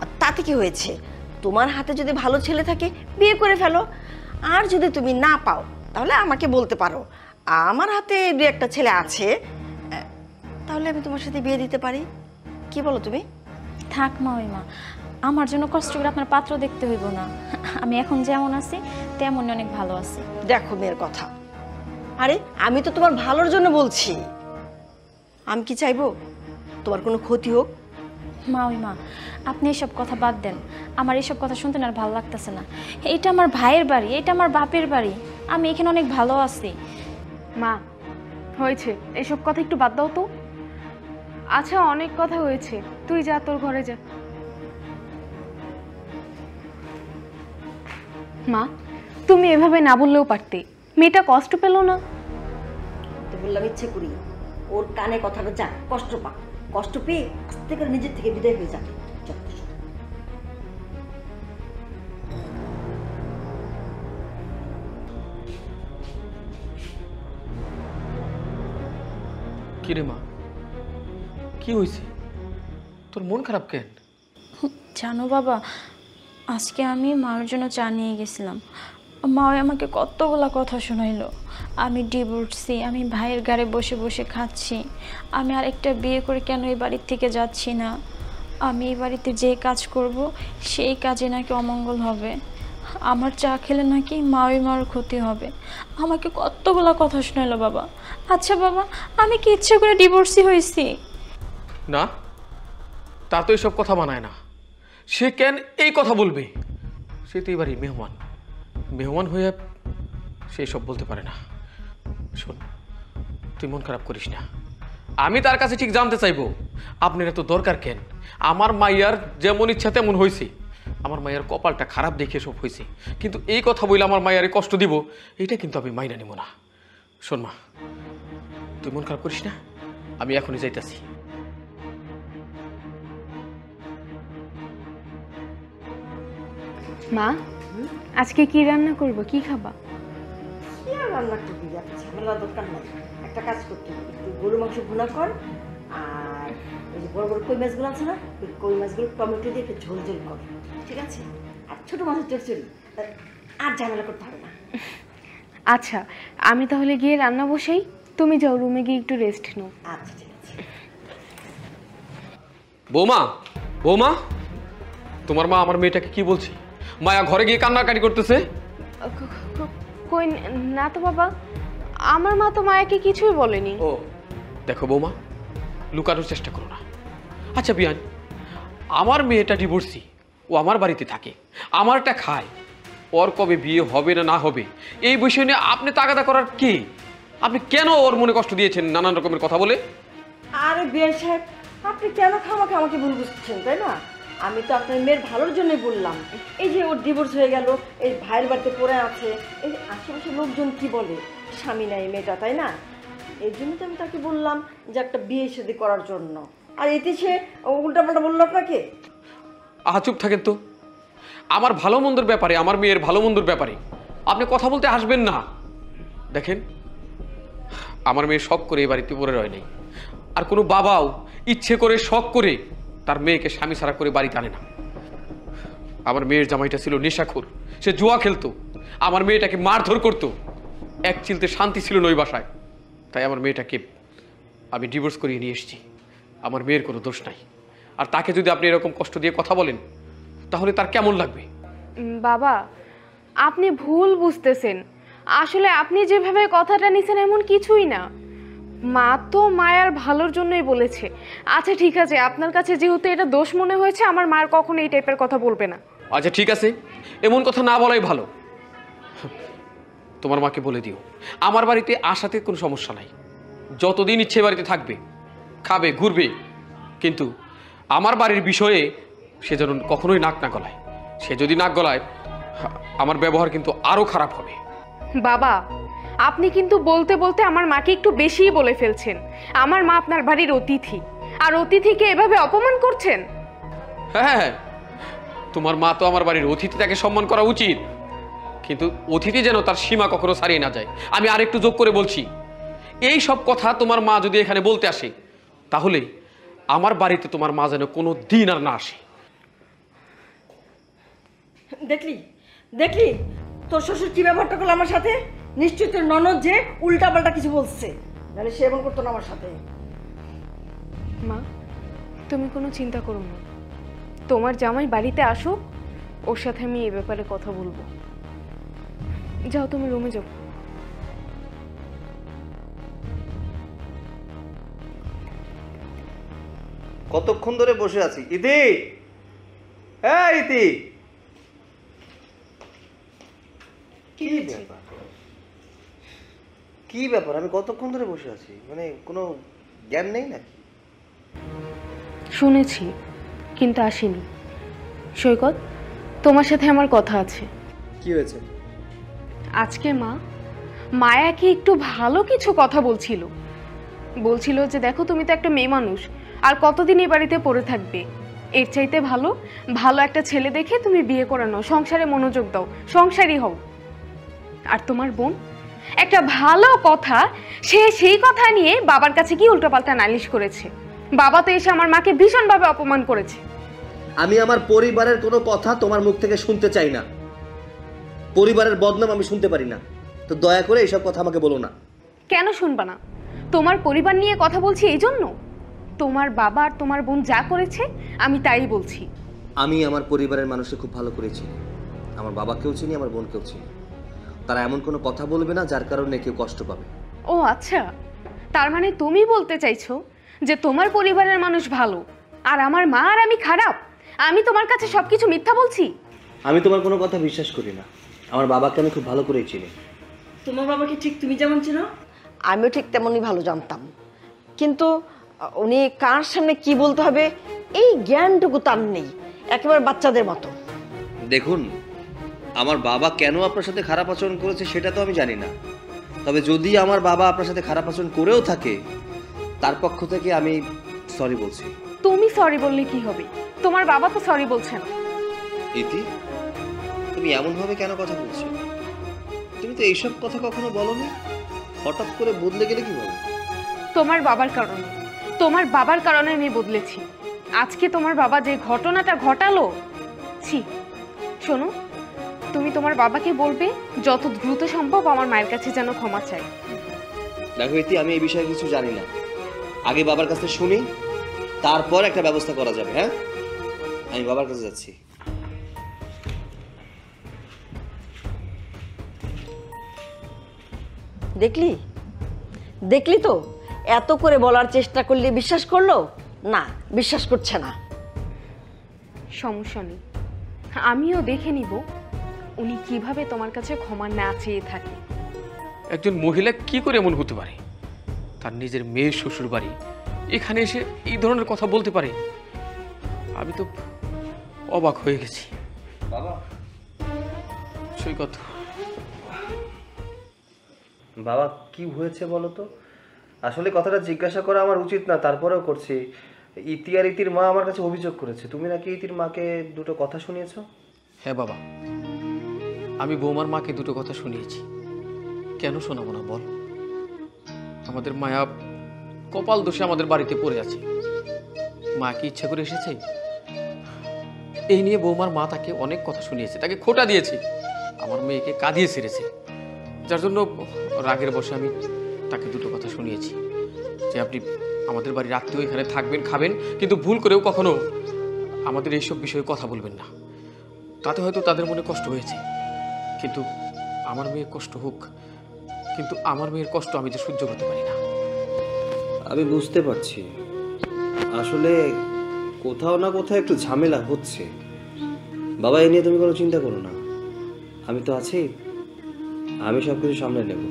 আর তাতে কি হয়েছে? তোমার হাতে যদি ভালো ছেলে থাকে বিয়ে করে ফেলো। আর যদি তুমি না পাও তাহলে আমাকে বলতে পারো, আমার হাতে 2-1টা ছেলে আছে, তাহলে আমি তোমার সাথে বিয়ে দিতে পারি। কি বলো তুমি? থাক মা, ওই মা, আমার জন্য কষ্ট করে আপনার পাত্র দেখতে হইব না। আমি এখন যেমন আছি তেমনই অনেক ভালো আছি। দেখো মেয়ের কথা, আরে আমি তো তোমার ভালোর জন্য বলছি। আমি কি চাইবো তোমার কোনো ক্ষতি হোক? মা, ওই মা, আপনি এসব কথা বাদ দেন। আমার এসব কথা শুনতে আর ভালো লাগতেছে না। এটা আমার ভাইয়ের বাড়ি, এটা আমার বাপের বাড়ি, আমি এখানে অনেক ভালো আছি। মা, হয়েছে, এসব কথা একটু বাদ দাও তো। আচ্ছা, অনেক কথা হয়েছে, তুই যা, তোর ঘরে যা। মা, তুমি এভাবে না বললেও পারতে, মেয়েটা কষ্ট পেল না। তো বললাম ইচ্ছে করি ওর কানে কথাটা যাক, কষ্ট পাক, কষ্ট পেয়ে আস্তে করে নিজের থেকে বিদায় হয়ে যাবে। কি রে মা, কি হয়েছে? তোর মন খারাপ কেন? জানো বাবা, আজকে আমি মার জন্য চা নিয়ে গেছিলাম, মা আমাকে কতগুলা কথা শোনাইলো। আমি ডিভোর্সি, আমি ভাইয়ের গাড়ি বসে বসে খাচ্ছি, আমি আরেকটা বিয়ে করে কেন এই বাড়ির থেকে যাচ্ছি না, আমি এই বাড়িতে যে কাজ করব সেই কাজে নাকি অমঙ্গল হবে, আমার চা খেলে নাকি মার ক্ষতি হবে। আমাকে কতগুলা কথা শোনাইলো বাবা। আচ্ছা বাবা, আমি কি ইচ্ছে করে ডিভোর্সি হয়েছি? না, তার তো এইসব কথা মানায় না। সে কেন এই কথা বলবে? সে তো এবারই মেহমান, মেহমান হয়ে সে সব বলতে পারে না। শোন, তুই মন খারাপ করিস না। আমি তার কাছে ঠিক জানতে চাইবো আপনার এত দরকার কেন? আমার মাইয়ার যেমন ইচ্ছা তেমন হয়েছে, আমার মায়ের কপালটা খারাপ দেখে সব হয়েছে, কিন্তু এই কথা বলে আমার মায়ের কষ্ট দিব এইটা কিন্তু আমি মাইনা নিব না। শোন মা, তুই মন খারাপ করিস না, আমি এখনই যাইতাছি। মা, আজকে কি রান্না করব, কি খাবা? কি আর রান্না করবি, এত ঝামেলা দরকার নাই। একটা কাজ করতে হবে, একটু গরু মাংস ভুনা কর, আর ওই যে বড় বড় কই মাছগুলো আছে না, ওই কই মাছগুলো টমেটো দিয়ে একটু ঝোল ঝোল কর, ঠিক আছে? আর ছোট মাছের চচ্চড়ি, আর ঝামেলা করতে হবে না। আচ্ছা, আমি তাহলে গিয়ে রান্না বসাই, তুমি যাও রুমে গিয়ে একটু রেস্ট নাও। আচ্ছা ঠিক আছে। বৌমা, বৌমা, তোমার মা আমার মেয়েটাকে কি বলছে? মায়া ঘরে গিয়ে কান্নাকাটি করতেছে। কই না তো বাবা, আমার মা তো মায়াকে কিছুই বলেনি। ও দেখো বৌমা, লুকানোর চেষ্টা করো না। আচ্ছা বিয়ান, আমার মেয়েটা ডিভোর্সি, ও আমার বাড়িতে থাকে, আমারটা খায়, ওর কবে বিয়ে হবে না না হবে এই বিষয় নিয়ে আপনি তাগাদা করার কি? আপনি কেন ওর মনে কষ্ট দিয়েছেন নানান রকমের কথা বলে? আরে বিআই সাহেব, আপনি কেন খামাখা আমাকে ভুল বুঝছেন, তাই না? আমি তো আপনার মেয়ের ভালোর জন্যই বললাম। এই যে ওর ডিভোর্স হয়ে গেল, এই ভাইয়ের বাড়িতে পড়ে আছে, এই যে আশেপাশে লোকজন কি বলে, স্বামী নাই মেয়েটা, তাই না? এই জন্য তো আমি তাকে বললাম যে একটা বিয়ে শাদী করার জন্য। আর এতে সে উল্টাপাল্টা বললো আপনাকে। চুপ থাকেন তো। আমার ভালো মন্দর ব্যাপারে, আমার মেয়ের ভালো মন্দর ব্যাপারে আপনি কথা বলতে আসবেন না। দেখেন, আমার মেয়ে শখ করে এই বাড়িতে পড়ে রয় নাই, আর কোনো বাবাও ইচ্ছে করে শখ করে তার মেয়েকে স্বামী ছাড়া করে বাড়িতে আনে না। আমার মেয়ের জামাইটা ছিল নেশাখোর, সে জুয়া খেলতো, আমার মেয়েটাকে মারধর করতো, এক চিলতে শান্তি ছিল না ওই বাসায়। তাই আমার মেয়েটাকে আমি ডিভোর্স করিয়ে নিয়ে এসেছি। আমার মেয়ের কোনো দোষ নাই, আর তাকে যদি আপনি এরকম কষ্ট দিয়ে কথা বলেন তাহলে তার কেমন লাগবে? বাবা, আপনি ভুল বুঝতেছেন। আসলে আপনি যেভাবে কথাটা নিছেন এমন কিছুই না। মা তো মায়ার ভালোর জন্যই বলেছে। আচ্ছা ঠিক আছে, আপনার কাছে যেহেতু এটা দোষ মনে হয়েছে, আমার মার কখনো এই টাইপের কথা বলবে না। আচ্ছা ঠিক আছে, এমন কথা না বলাই ভালো। তোমার মাকে বলে দিও আমার বাড়িতে আসাতে কোনো সমস্যা নাই, যতদিন ইচ্ছে বাড়িতে থাকবে, খাবে, ঘুরবে, কিন্তু আমার বাড়ির বিষয়ে সে যেন কখনোই নাক না গলায়। সে যদি নাক গলায় আমার ব্যবহার কিন্তু আরো খারাপ হবে। বাবা, আপনি কিন্তু বলতে বলতে আমার মাকে একটু বেশিই বলে ফেলছেন। আমার মা আপনার বাড়ির অতিথি, আর অতিথিকে এভাবে অপমান করছেন। হ্যাঁ, তোমার মা তো আমার বাড়ির অতিথি, তাকে সম্মান করা উচিত, কিন্তু অতিথি যেন তার সীমা কখনো ছাড়িয়ে না যায়। আমি আরেকটু যোগ করে বলছি, এই সব কথা তোমার মা যদি এখানে বলতে আসে তাহলে আমার বাড়িতে তোমার মা যেন কোনো দিন আর না আসে। দেখলি দেখলি তোর শ্বশুর কি ব্যবহারটা করলো আমার সাথে? নিশ্চয়ই তোর ননদ যে উল্টাপাল্টা কিছু বলছে, নাহলে সে এমন করতো না আমার সাথে। মা, তুমি কোনো চিন্তা করো না, তোমার জামাই বাড়িতে আসুক, ওর সাথে আমি এই ব্যাপারে কথা বলবো। যাও, তুমি রুমে যাও। কতক্ষণ ধরে বসে আছি? ইতি, হ্যাঁ ইতি, কি ব্যাপার? কি ব্যাপার? আমি কতক্ষণ ধরে বসে আছি, মানে কোনো জ্ঞান নেই নাকি? শুনেছি কিন্তু আসিনি। সৈকত, তোমার সাথে আমার কথা আছে। কি হয়েছে? আজকে মায়াকে একটু ভালো কিছু কথা বলছিল যে দেখো তুমি তো একটা মেয়ে মানুষ, আর কতদিন এই বাড়িতে পড়ে থাকবে, এর চাইতে ভালো ভালো একটা ছেলে দেখে তুমি বিয়ে করে নাও, সংসারে মনোযোগ দাও, সংসারী হও। আর তোমার বোন একটা ভালো কথা, সেই কথা নিয়ে বাবার কাছে কি উল্টোপাল্টা নালিশ করেছে। বাবা তো এসে আমার মাকে ভীষণভাবে অপমান করেছে। আমি আমার পরিবারের কোনো কথা তোমার মুখ থেকে শুনতে চাই না, পরিবারের বদনাম আমি শুনতে পারি না, তো দয়া করে এইসব কথা আমাকে বলো না। কেন শুনবা না? তোমার পরিবার নিয়ে কথা বলছি এই জন্য। তোমার বাবা আর তোমার বোন যা করেছে আমি তাই বলছি। আমি আমার পরিবারের মানুষকে খুব ভালো করেছি, আমার বাবাকেও চিনি, আমার বোনকেও চিনি। তারা এমন কোনো কথা বলবে না যার কারণে কেউ কষ্ট পাবে। ও আচ্ছা, তার মানে তুমি বলতে চাইছো যে তোমার পরিবারের মানুষ ভালো, আর আমার মা আর আমি খারাপ? আমি তোমার কাছে সবকিছু মিথ্যা বলছি? আমি তোমার কোনো কথা বিশ্বাস করি না। আমার বাবাকে আমি খুব ভালো করেই চিনি। তোমার বাবাকে ঠিক তুমি যেমন চিনো আমিও ঠিক তেমনই ভালো জানতাম, কিন্তু উনি কার সামনে কি বলতে হবে এই জ্ঞানটুকু তার নেই, একেবারে বাচ্চাদের মতো। দেখুন, আমার বাবা কেন আপনার সাথে খারাপ আচরণ করেছে সেটা তো আমি জানি না, তবে যদি আমার বাবা আপনার সাথে খারাপ আচরণ করেও থাকে তার পক্ষ থেকে আমি সরি বলছি। তুমি সরি বললে কি হবে? তোমার বাবা তো সরি বলছে না। ইতি, তুমি এমনভাবে কেন কথা বলছো? তুমি তো এইসব কথা কখনো বলোনি, হঠাৎ করে বদলে গেলে কি বলো? তোমার বাবার কারণে, তোমার বাবার কারণে আমি বদলেছি। আজকে তোমার বাবা যে ঘটনাটা ঘটালো, ছি। শোনো, তুমি তোমার বাবাকে বলবে যত দ্রুত সম্ভব আমার মায়ের কাছে যেন ক্ষমা চাই। দেখো ইতি, আমি এই বিষয়ে কিছু জানি না, আগে বাবার কাছে শুনি, তারপর একটা ব্যবস্থা করা যাবে। হ্যাঁ, আমি বাবার কাছে যাচ্ছি। দেখলি দেখলি তো, এত করে বলার চেষ্টা করলে বিশ্বাস করলো না, বিশ্বাস করছে না। সমস্যা নেই, আমিও দেখে নিব উনি কিভাবে তোমার কাছে ক্ষমা না চেয়ে থাকে। একজন মহিলা কি করে এমন হতে পারে? তার নিজের মেয়ের শ্বশুর বাড়ি এখানে এসে এই ধরনের কথা বলতে পারে? আমি তো অবাক হয়ে গেছি। বাবা, সৈকত, বাবা কি হয়েছে বলো তো? আসলে কথাটা জিজ্ঞাসা করা আমার উচিত না, তারপরেও করছি। ইতি আর ইতির মা আমার কাছে অভিযোগ করেছে তুমি নাকি ইতির মাকে দুটো কথা শুনিয়েছো। হ্যাঁ বাবা, আমি বৌমার মাকে দুটো কথা শুনিয়েছি। কেন শোনাবো না বল? আমাদের মায়া কপাল দোষে আমাদের বাড়িতে পড়ে আছে। মা কি ইচ্ছা করে এসেছে? এই নিয়ে বৌমার মা তাকে অনেক কথা শুনিয়েছে, তাকে খোটা দিয়েছে, আমার মেয়েকে কাঁদিয়ে ছেড়েছে। যার জন্য রাগের বসে আমি তাকে দুটো কথা শুনিয়েছি যে আপনি আমাদের বাড়ির আত্মীয়, এখানে থাকবেন, খাবেন, কিন্তু ভুল করেও কখনো আমাদের এইসব বিষয়ে কথা বলবেন না। তাতে হয়তো তাদের মনে কষ্ট হয়েছে, কিন্তু আমার মেয়ে কষ্ট হোক, কিন্তু আমার মেয়ের কষ্ট আমি যে সহ্য করতে পারি না। আমি বুঝতে পারছি, আসলে কোথাও না কোথাও একটু ঝামেলা হচ্ছে। বাবা, এ নিয়ে তুমি কোনো চিন্তা করো না, আমি তো আছি, আমি সব কিছু সামলে নেব।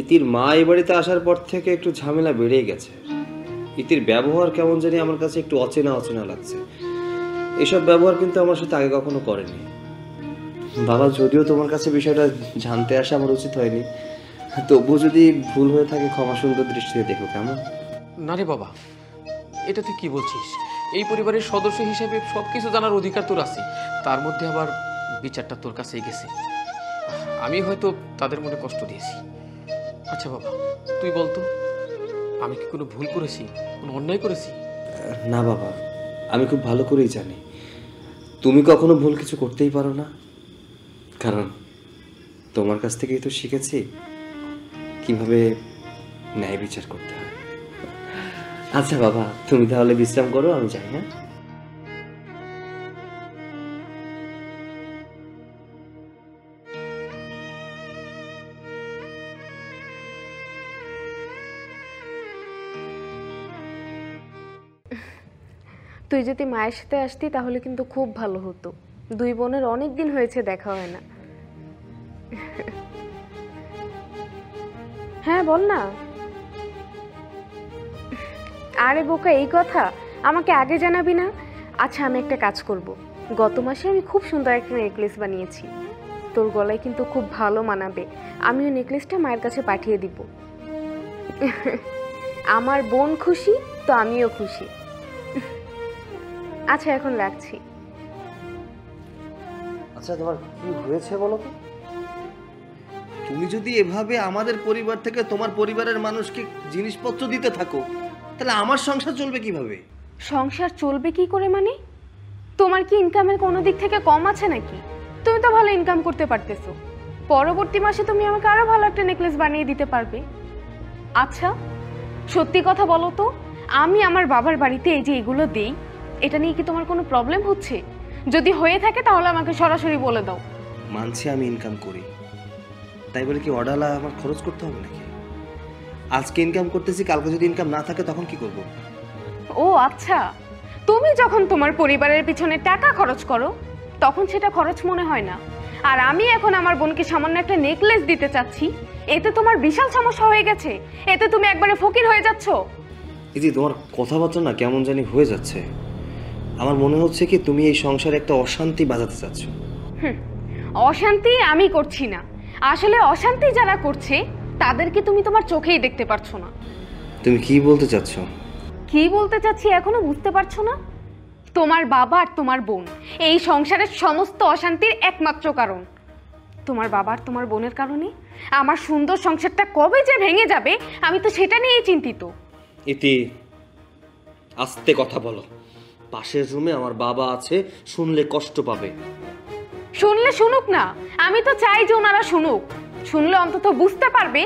ইতির মা এই বাড়িতে আসার পর থেকে একটু ঝামেলা বেড়েই গেছে। ইতির ব্যবহার কেমন জানি আমার কাছে একটু অচেনা অচেনা লাগছে। এসব ব্যবহার কিন্তু আমার সাথে আগে কখনো করেনি। বাবা, যদিও তোমার কাছে বিষয়টা জানতে আসা আমার উচিত হয়নি, তবুও যদি ভুল হয়ে থাকে ক্ষমা সুন্দর দৃষ্টিতে দেখো, কেমন? না রে বাবা, এটা তুই কি বলছিস? এই পরিবারের সদস্য হিসেবে সবকিছু জানার অধিকার তোর আছে, তার মধ্যে আবার বিচারটা তোর কাছেই গেছে। আমি হয়তো তাদের মনে কষ্ট দিয়েছি। আচ্ছা বাবা, তুই বলতো, আমি কি কোনো ভুল করেছি, কোনো অন্যায় করেছি? না বাবা, আমি খুব ভালো করেই জানি তুমি কখনো ভুল কিছু করতেই পারো না, কারণ তোমার কাছ থেকেই তো শিখেছি কিভাবে ন্যায় বিচার করতে হয়। আচ্ছা বাবা, তুমি তাহলে বিশ্রাম করো, আমি যাই। হ্যাঁ, তুই যদি মায়ের সাথে আসতি তাহলে কিন্তু খুব ভালো হতো। দুই বোনের অনেক দিন হয়েছে দেখা হয় না। হ্যাঁ বল না। আরে বোকা, এই কথা আমাকে আগে জানাবি না? আচ্ছা, আমি একটা কাজ করব, গত মাসে আমি খুব সুন্দর একটা নেকলেস বানিয়েছি, তোর গলায় কিন্তু খুব ভালো মানাবে। আমি ওই নেকলেসটা মায়ের কাছে পাঠিয়ে দিব। আমার বোন খুশি তো আমিও খুশি। আচ্ছা, এখন রাখছি। আচ্ছা, তোমার কি হয়েছে বলো তো? তুমি যদি এভাবে আমাদের পরিবার থেকে তোমার পরিবারের মানুষকে জিনিসপত্র দিতে থাকো, তাহলে আমার সংসার চলবে কিভাবে? সংসার চলবে কি করে মানে? তোমার কি ইনকামের কোনো দিক থেকে কম আছে নাকি? তুমি তো ভালো ইনকাম করতে পারতেছো, পরবর্তী মাসে তুমি আমাকে আরো ভালো একটা নেকলেস বানিয়ে দিতে পারবে। আচ্ছা সত্যি কথা বলো তো, আমি আমার বাবার বাড়িতে এই যে এগুলো দেই, এটা নিয়ে কি তোমার কোনো প্রবলেম হচ্ছে? যদি হয়ে থাকে তাহলে আমাকে সরাসরি বলে দাও। মানছি আমি ইনকাম করি, তাই বলে কি অর্ডালা আমার খরচ করতে হবে নাকি? আজকে ইনকাম করতেছি, কালকে যদি ইনকাম না থাকে তখন কি করব? ও আচ্ছা, তুমি যখন তোমার পরিবারের পিছনে টাকা খরচ করো তখন সেটা খরচ মনে হয় না, আর আমি এখন আমার বোনকে সামান্য একটা নেকলেস দিতে চাচ্ছি, এতে তোমার বিশাল সমস্যা হয়ে গেছে, এতে তুমি একবারে ফকির হয়ে যাচ্ছ। ইতি, তোমার কথাবার্তা না কেমন জানি হয়ে যাচ্ছে। আমার মনে হচ্ছে কি তুমি এই সংসারে একটা অশান্তি বাজাতে চাচ্ছ। অশান্তি আমি করছি না, আসলে অশান্তি যারা করছে তাদেরকে তুমি তোমার চোখেই দেখতে পারছো না। তুমি কি বলতে চাচ্ছ? কি বলতে চাচ্ছি এখনো বুঝতে পারছো না? তোমার বাবা আর তোমার বোন এই সংসারের সমস্ত অশান্তির একমাত্র কারণ। তোমার বাবা আর তোমার বোনের কারণে আমার সুন্দর সংসারটা কবে যে ভেঙে যাবে আমি তো সেটা নিয়েই চিন্তিত। ইতি, আস্তে কথা বলো। পাশের রুমে আমার বাবা আছে, শুনলে কষ্ট পাবে। শুনলে শুনুক না, আমি তো চাই যে ওনারা শুনুক। শুনলে অন্তত বুঝতে পারবে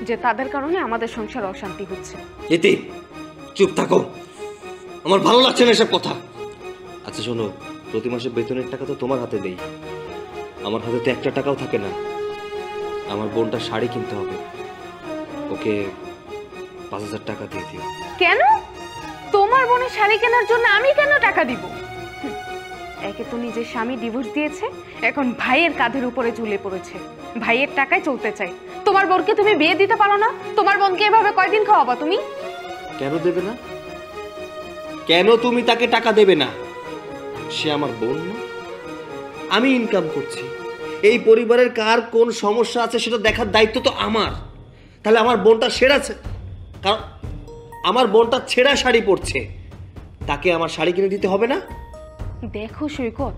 যে তাদের কারণে আমাদের সংসার অশান্তি হচ্ছে। ইতি, চুপ থাকো, আমার ভালো লাগছে না এসব কথা। আচ্ছা শোনো, প্রতি মাসে বেতনের টাকা তো তোমার হাতে দেই, আমার হাতে তো একটা টাকাও থাকে না। আমার বোনটা শাড়ি কিনতে হবে, ওকে 5,000 টাকা দিয়ে দিও। কেন? তোমার বোনের শাড়ি কেনার জন্য আমি কেন টাকা দিব? একে তো নিজের স্বামী ডিভোর্স দিয়েছে, এখন ভাইয়ের কাঁধের উপরে ঝুলে পড়েছে, ভাইয়ের টাকায় চলতে চাই। তোমার বোনকে তুমি বিয়ে দিতে পারো না? তোমার বোনকে এভাবে কয়দিন খাওয়াবা তুমি? কেন দেবে না? কেন তুমি তাকে টাকা দেবে না? সে আমার বোন না? আমি ইনকাম করছি, এই পরিবারের কার কোন সমস্যা আছে সেটা দেখার দায়িত্ব তো আমার। তাহলে আমার বোনটা সেরাছে, কারণ আমার বোনটা ছেঁড়া শাড়ি পরছে, তাকে আমার শাড়ি কিনে দিতে হবে না? দেখো সৈকত,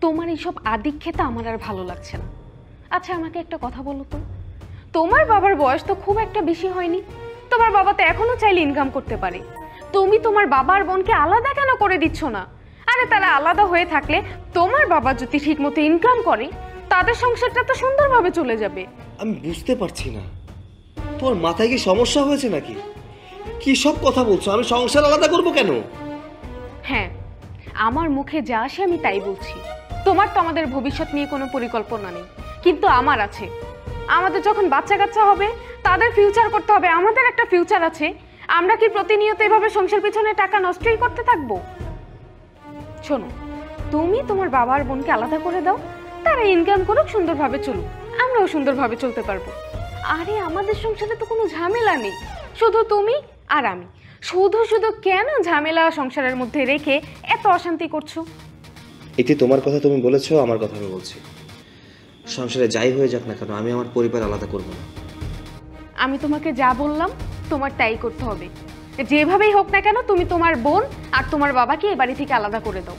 তোমার এইসব আদিক্ষেতা আমার আর ভালো লাগছে না। আচ্ছা আমাকে একটা কথা বলো তো, তোমার বাবার বয়স তো খুব একটা বেশি হয়নি, তোমার বাবা তো এখনো চাইলে ইনকাম করতে পারে, তুমি তোমার বাবার বোনকে আলাদা কেন করে দিচ্ছ না? আরে তারা আলাদা হয়ে থাকলে তোমার বাবা যদি ঠিক মতো ইনকাম করে তাদের সংসারটা তো সুন্দরভাবে চলে যাবে। আমি বুঝতে পারছি না, তোমার মাথায় কি সমস্যা হয়েছে নাকি? কি সব কথা বলছো? আমি সংসার আলাদা করব কেন? হ্যাঁ, আমার মুখে যা আসে আমি তাই বলছি। তোমার তো আমাদের ভবিষ্যৎ নিয়ে কোনো পরিকল্পনা নেই, কিন্তু আমার আছে। আমাদের যখন বাচ্চা কাচ্চা হবে তাদের ফিউচার করতে হবে, আমাদের একটা ফিউচার আছে। আমরা কি প্রতিনিয়ত এভাবে সংসার পিছনে টাকা নষ্টই করতে থাকবো? শোনো, তুমি তোমার বাবার বোনকে আলাদা করে দাও, তারা ইনকাম করুক, সুন্দরভাবে চলুক, আমরাও সুন্দরভাবে চলতে পারবো। আরে আমাদের সংসারে তো কোনো ঝামেলা নেই, শুধু তুমি আর আমি। শুধু শুধু কেন ঝামেলা সংসারের মধ্যে রেখে এত অশান্তি করছো? এটি তোমার কথা তুমি বলেছো, আমার কথা আমি বলছি। সংসারে যাই হয়ে যাক না কেন, আমি আমার পরিবার আলাদা করব না। আমি তোমাকে যা বললাম তোমার তাই করতে হবে। যেভাবেই হোক না কেন তুমি তোমার বোন আর তোমার বাবাকে এ বাড়ি থেকে আলাদা করে দাও।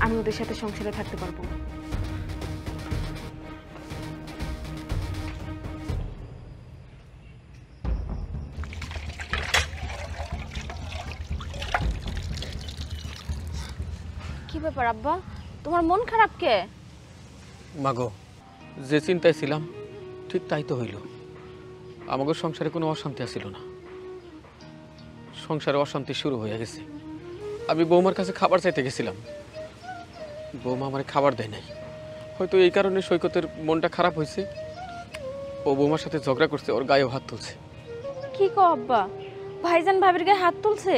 আমি ওদের সাথে সংসারে থাকতে পারবো না। কি ব্যাপার আব্বা, তোমার মন খারাপ কে? মাগো, যে চিন্তায় ছিলাম ঠিক তাই তো হইল। আমাদের সংসারে কোনো অশান্তি আসছিল না, সংসারে অশান্তি শুরু হয়ে গেছে। আমি বৌমার কাছে খাবার চাইতে গেছিলাম, বৌমা আমার খাবার দেয় নাই। হয়তো এই কারণে সৈকতের মনটা খারাপ হয়েছে, ও বৌমার সাথে ঝগড়া করছে, ওর গায়েও হাত তুলছে। কি কো আব্বা, ভাইজান ভাবির গায়ে হাত তুলছে?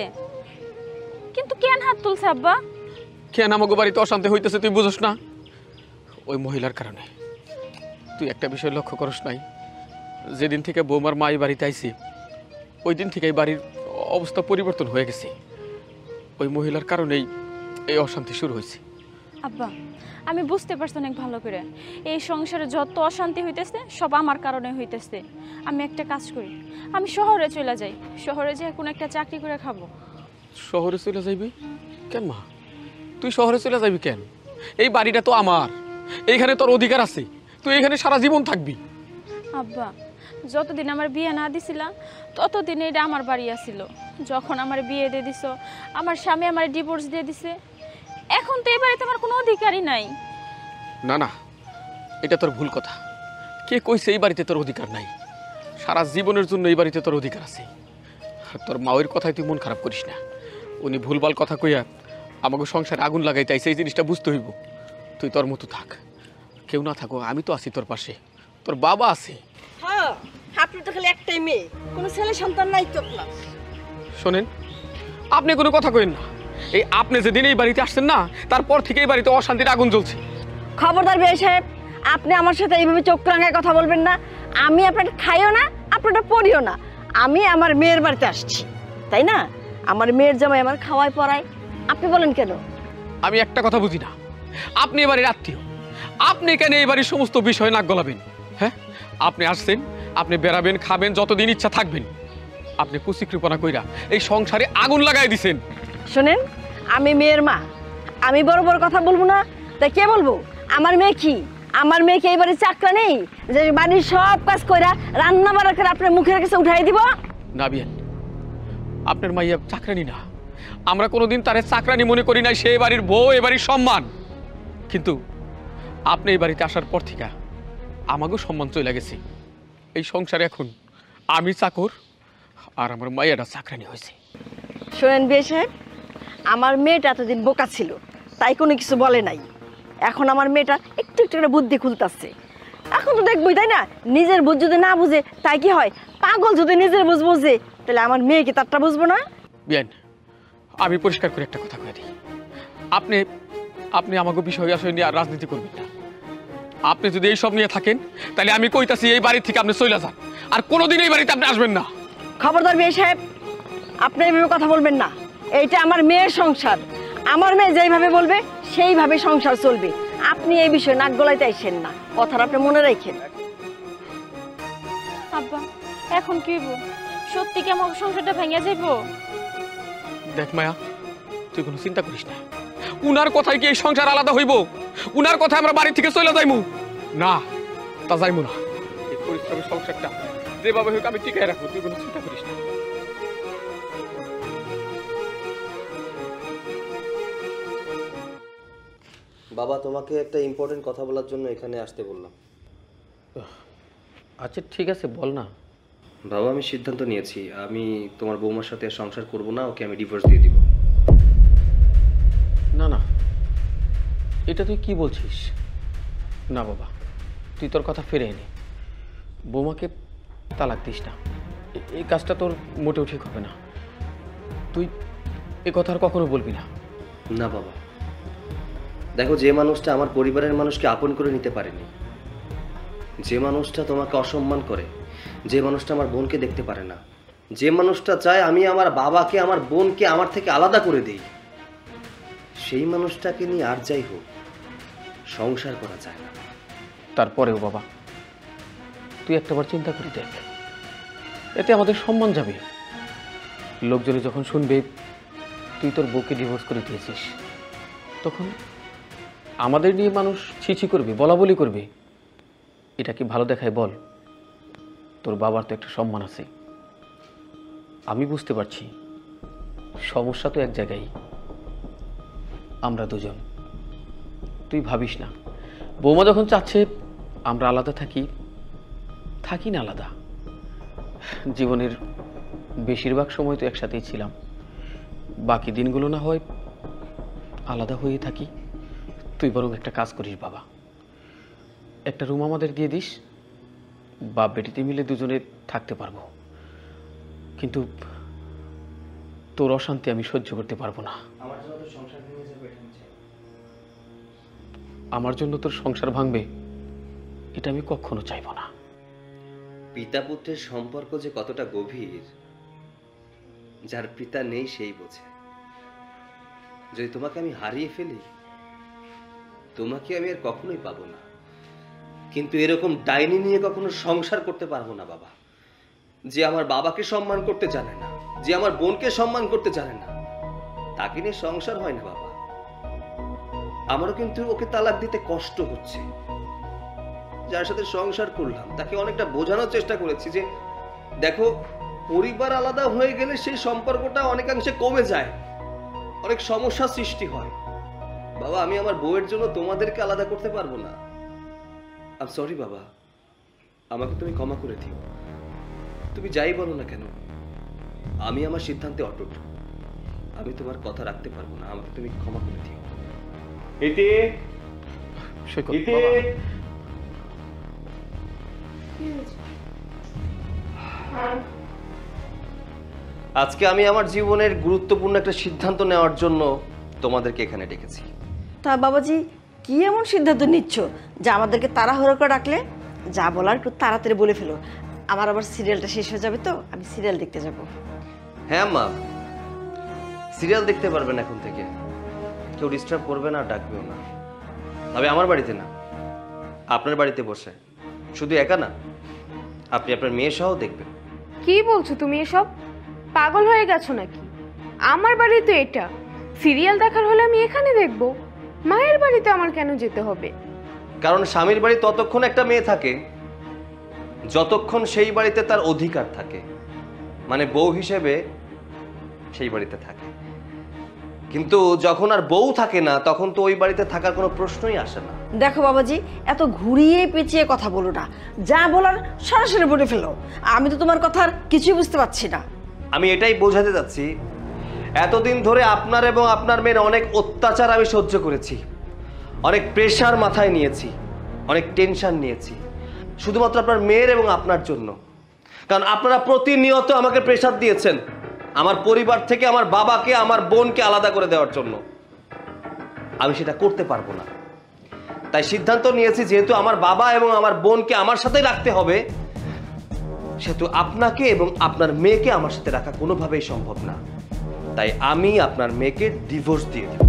কিন্তু কেন হাত তুলছে আব্বা? কেন আমাকে বাড়িতে অশান্তি হইতেছে তুই বুঝোস না? ওই মহিলার কারণে। তুই একটা বিষয় লক্ষ্য করস নাই, যেদিন থেকে বৌমার মা এই বাড়িতে আইছি ওই দিন থেকে এই বাড়ির অবস্থা পরিবর্তন হয়ে গেছে। ওই মহিলার কারণেই এই অশান্তি শুরু হয়েছে। আব্বা আমি বুঝতে পারছি অনেক ভালো করে, এই সংসারে যত অশান্তি হইতেছে সব আমার কারণে হইতেছে। আমি একটা কাজ করি, আমি শহরে চলে যাই, শহরে যেয়ে কোনো একটা চাকরি করে খাবো। শহরে চলে যাইবি কেন মা? তুই শহরে চলে যাবি কেন? এই বাড়িটা তো আমার, এইখানে তোর অধিকার আছে, তুই এখানে সারা জীবন থাকবি। আব্বা যতদিন আমার বিয়ে না দিছিলা ততদিন এটা আমার বাড়ি আসিল। যখন আমার বিয়ে দিয়ে দিছ, আমার স্বামী আমার ডিভোর্স দিয়ে দিছে, এখন তো এই বাড়িতে আমার কোনো অধিকারই নাই। না না, এটা তোর ভুল কথা। কে কইছে এই বাড়িতে তোর অধিকার নাই? সারা জীবনের জন্য এই বাড়িতে তোর অধিকার আছে। আর তোর মায়ের কথায় তুই মন খারাপ করিস না। উনি ভুলভাল কথা কইয়া আমাকে সংসারে আগুন লাগাইতে আইছে, এই জিনিসটা বুঝতে হইব। তুই তোর মতো থাক, কেউ না থাকো, আমি তো আছি তোর পাশে, তোর বাবা আছে। হ্যাঁ, আপনার তো খালি একটাই মেয়ে, কোনো ছেলে সন্তান নাই তো আপনার। শোনেন, আপনি কোনো কথা কইেন না। এই আপনি যেদিন এই বাড়িতে আসছেন না, তারপর থেকে এই বাড়িতে অশান্তির আগুন জ্বলছে। খবরদার বিয়ে সাহেব, আপনি আমার সাথে এইভাবে চোখ রাঙায় কথা বলবেন না। আমি আপনাকে খাইও না, আপনারটা পড়িও না। আমি আমার মেয়ের বাড়িতে আসছি, তাই না? আমার মেয়ের জামাই আমার খাওয়ায় পড়ায়, আপনি বলেন কেন? আমি একটা কথা বুঝি না, আপনি এ বাড়ির আত্মীয়, আপনি কেন এই বাড়ির সমস্ত বিষয় নাক গলাবেন? হ্যাঁ, আপনি আসছেন, আপনি বেড়াবেন, খাবেন, যতদিন ইচ্ছা থাকবেন। আপনি কুচিকৃপণা কইরা এই সংসারে আগুন লাগাই দিছেন। শোনেন, আমি মেয়ের মা, আমি বড় বড় কথা বলবো না, তাই কে বলবো? আমার মেয়ে কি, আমার মেয়েকে এই বাড়ির চাকরা নেই যে বাড়ির সব কাজ কইরা রান্না বাড়া করে আপনার মুখের কাছে উঠাই দিব? না বিয়ান, আপনার মাইয়া চাকরানি না, আমরা কোনোদিন তারে চাকরানি মনে করি নাই। সে বাড়ির বউ, এ বাড়ির সম্মান। কিন্তু আপনি এই বাড়িতে আসার পর থেকে আমাকেও সম্মান চলে গেছে। এই সংসারে এখন আমি চাকর আর আমার মাইয়াটা চাকরানি হয়েছে। শোনেন বিয়ে সাহেব, আমার মেয়েটা এতদিন বোকা ছিল, তাই কোনো কিছু বলে নাই। এখন আমার মেয়েটা একটু একটু করে বুদ্ধি খুলতেছে। এখন তো দেখবই, তাই না? নিজের বুঝ যদি না বুঝে তাই কি হয়? পাগল যদি নিজের বুঝ বুঝে, তাহলে আমার মেয়ে কি তারটা বুঝবো না? বিয়ান, আমি পরিষ্কার করে একটা কথা কয়ে দিই, আপনি আপনি আমাকে বিষয় আসলে নিয়ে আর রাজনীতি করবেন না। আপনি যদি এইসব নিয়ে থাকেন, তাহলে আমি কইতাছি এই বাড়ি থেকে আপনি চলে যান, আর কোনোদিন এই বাড়িতে আপনি আসবেন না। খবরদার বিয়ে সাহেব, আপনি এইভাবে কথা বলবেন না। এইটা আমার মেয়ের সংসার, আমার মেয়ে যেইভাবে বলবে সেইভাবে সংসার চলবে। আপনি এই বিষয়ে নাক গলাইতে আইসেন না, কথাটা আপনি মনে রাখেন। আব্বা, এখন কি হইব? সত্যি কি আমার সংসারটা ভেঙে যাইব? দেখ মায়া, তুই কোনো চিন্তা করিস না। উনার কথায় কি এই সংসার আলাদা হইব? উনার কথায় আমরা বাড়ি থেকে চলে যাইমু না? তা যাইমু না। এই পরিশ্রমের সংসারটা যেভাবে হোক আমি টিকায় রাখবো, তুই কোনো চিন্তা করিস না। বাবা, তোমাকে একটা ইম্পর্টেন্ট কথা বলার জন্য এখানে আসতে বললাম। আচ্ছা ঠিক আছে, বল না। বাবা, আমি সিদ্ধান্ত নিয়েছি, আমি তোমার বৌমার সাথে আর সংসার করব না, ওকে আমি ডিভোর্স দিয়ে দিব। না না, এটা তুই কি বলছিস? না বাবা, তুই তোর কথা ফিরে এনে বৌমাকে তালাক দিস না। এই কাজটা তোর মোটেও ঠিক হবে না। তুই এ কথা আর কখনো বলবি না। না বাবা, দেখো, যে মানুষটা আমার পরিবারের মানুষকে আপন করে নিতে পারেনি, যে মানুষটা তোমাকে অসম্মান করে, যে মানুষটা আমার বোনকে দেখতে পারে না, যে মানুষটা চায় আমি আমার বাবাকে, আমার বোনকে আমার থেকে আলাদা করে দিই, সেই মানুষটাকে নিয়ে আর যাই হোক সংসার করা যায় না। তারপরেও বাবা, তুই একটাবার চিন্তা করে দেখ, এতে আমাদের সম্মান যাবে। লোকজনে যখন শুনবে তুই তোর বউকে ডিভোর্স করে দিয়েছিস, তখন আমাদের নিয়ে মানুষ ছিছি করবে, বলা বলি করবে। এটা কি ভালো দেখায় বল? তোর বাবার তো একটা সম্মান আছে। আমি বুঝতে পারছি সমস্যা তো এক জায়গায়, আমরা দুজন। তুই ভাবিস না, বৌমা যখন চাচ্ছে আমরা আলাদা থাকি, থাকি না আলাদা। জীবনের বেশিরভাগ সময় তো একসাথেই ছিলাম, বাকি দিনগুলো না হয় আলাদা হয়ে থাকি। তুই বরং একটা কাজ করিস বাবা, একটা রুম আমাদের দিয়ে দিস, বাপ বেটিতে মিলে দুজনে থাকতে পারবো। কিন্তু তোর অশান্তি আমি সহ্য করতে পারবো না। আমার জন্য তোর সংসার ভাঙবে, এটা আমি কখনো চাইবো না। পিতা পুত্রের সম্পর্ক যে কতটা গভীর, যার পিতা নেই সেই বোঝে। যদি তোমাকে আমি হারিয়ে ফেলি, তোমাকে আমি আর কখনোই পাবো না। কিন্তু এরকম ডাইনি নিয়ে কখনো সংসার করতে পারবো না বাবা। যে আমার বাবাকে সম্মান করতে জানে না, যে আমার বোনকে সম্মান করতে জানে না, তাকে নিয়ে সংসার হয় না বাবা। আমারও কিন্তু ওকে তালাক দিতে কষ্ট হচ্ছে। যার সাথে সংসার করলাম তাকে অনেকটা বোঝানোর চেষ্টা করেছি যে দেখো, পরিবার আলাদা হয়ে গেলে সেই সম্পর্কটা অনেকাংশে কমে যায়, অনেক সমস্যা সৃষ্টি হয়। বাবা, আমি আমার বউয়ের জন্য তোমাদেরকে আলাদা করতে পারবো না। আই এম সরি বাবা, আমাকে তুমি ক্ষমা করে দিও। তুমি যাই বলো না কেন, আমি আমার সিদ্ধান্তে অটুট। আমি তোমার কথা রাখতে পারবো না, আমাকে তুমি ক্ষমা করে দিও। ইতি, সৈকত, ইতি, বাবা, আজকে আমি আমার জীবনের গুরুত্বপূর্ণ একটা সিদ্ধান্ত নেওয়ার জন্য তোমাদেরকে এখানে ডেকেছি। তা বাবাজি কি এমন সিদ্ধান্ত নিচ্ছ যে আমাদেরকে তাড়াহুড়ো করে ডাকলে? যা বলার একটু তাড়াতাড়ি বলে ফেলো, আমার আবার সিরিয়ালটা শেষ হয়ে যাবে, তো আমি সিরিয়াল দেখতে যাব। হ্যাঁ মা, সিরিয়াল দেখতে পারবেন এখন থেকে, কেউ ডিস্টার্ব করবে না, ডাকবেও না। তবে আমার বাড়িতে না, আপনার বাড়িতে বসে, শুধু একা না, আপনি আপনার মেয়ে সহ দেখবেন। কি বলছো তুমি এসব? পাগল হয়ে গেছো নাকি? আমার বাড়ি তো এটা, সিরিয়াল দেখার হলে আমি এখানে দেখবো। মায়ের বাড়িতে আমার কেন যেতে হবে? কারণ স্বামীর বাড়ি ততক্ষণ একটা মেয়ে থাকে যতক্ষণ সেই বাড়িতে তার অধিকার থাকে, মানে বউ হিসেবে সেই বাড়িতে থাকে। কিন্তু যখন আর বউ থাকে না, তখন তো ওই বাড়িতে থাকার কোনো প্রশ্নই আসে না। দেখো বাবাজি, এত ঘুরিয়ে পেঁচিয়ে কথা বলো না, যা বলার সরাসরি বলে ফেলো। আমি তো তোমার কথার কিছুই বুঝতে পারছি না। আমি এটাই বোঝাতে যাচ্ছি, এতদিন ধরে আপনার এবং আপনার মেয়ের অনেক অত্যাচার আমি সহ্য করেছি, অনেক প্রেশার মাথায় নিয়েছি, অনেক টেনশন নিয়েছি, শুধুমাত্র আপনার মেয়ের এবং আপনার জন্য। কারণ আপনারা প্রতিনিয়ত আমাকে প্রেশার দিয়েছেন আমার পরিবার থেকে আমার বাবাকে, আমার বোনকে আলাদা করে দেওয়ার জন্য। আমি সেটা করতে পারবো না, তাই সিদ্ধান্ত নিয়েছি যেহেতু আমার বাবা এবং আমার বোনকে আমার সাথেই রাখতে হবে, সেহেতু আপনাকে এবং আপনার মেয়েকে আমার সাথে রাখা কোনোভাবেই সম্ভব না। তাই আমি আপনার মেয়েকে ডিভোর্স দিয়ে দেব।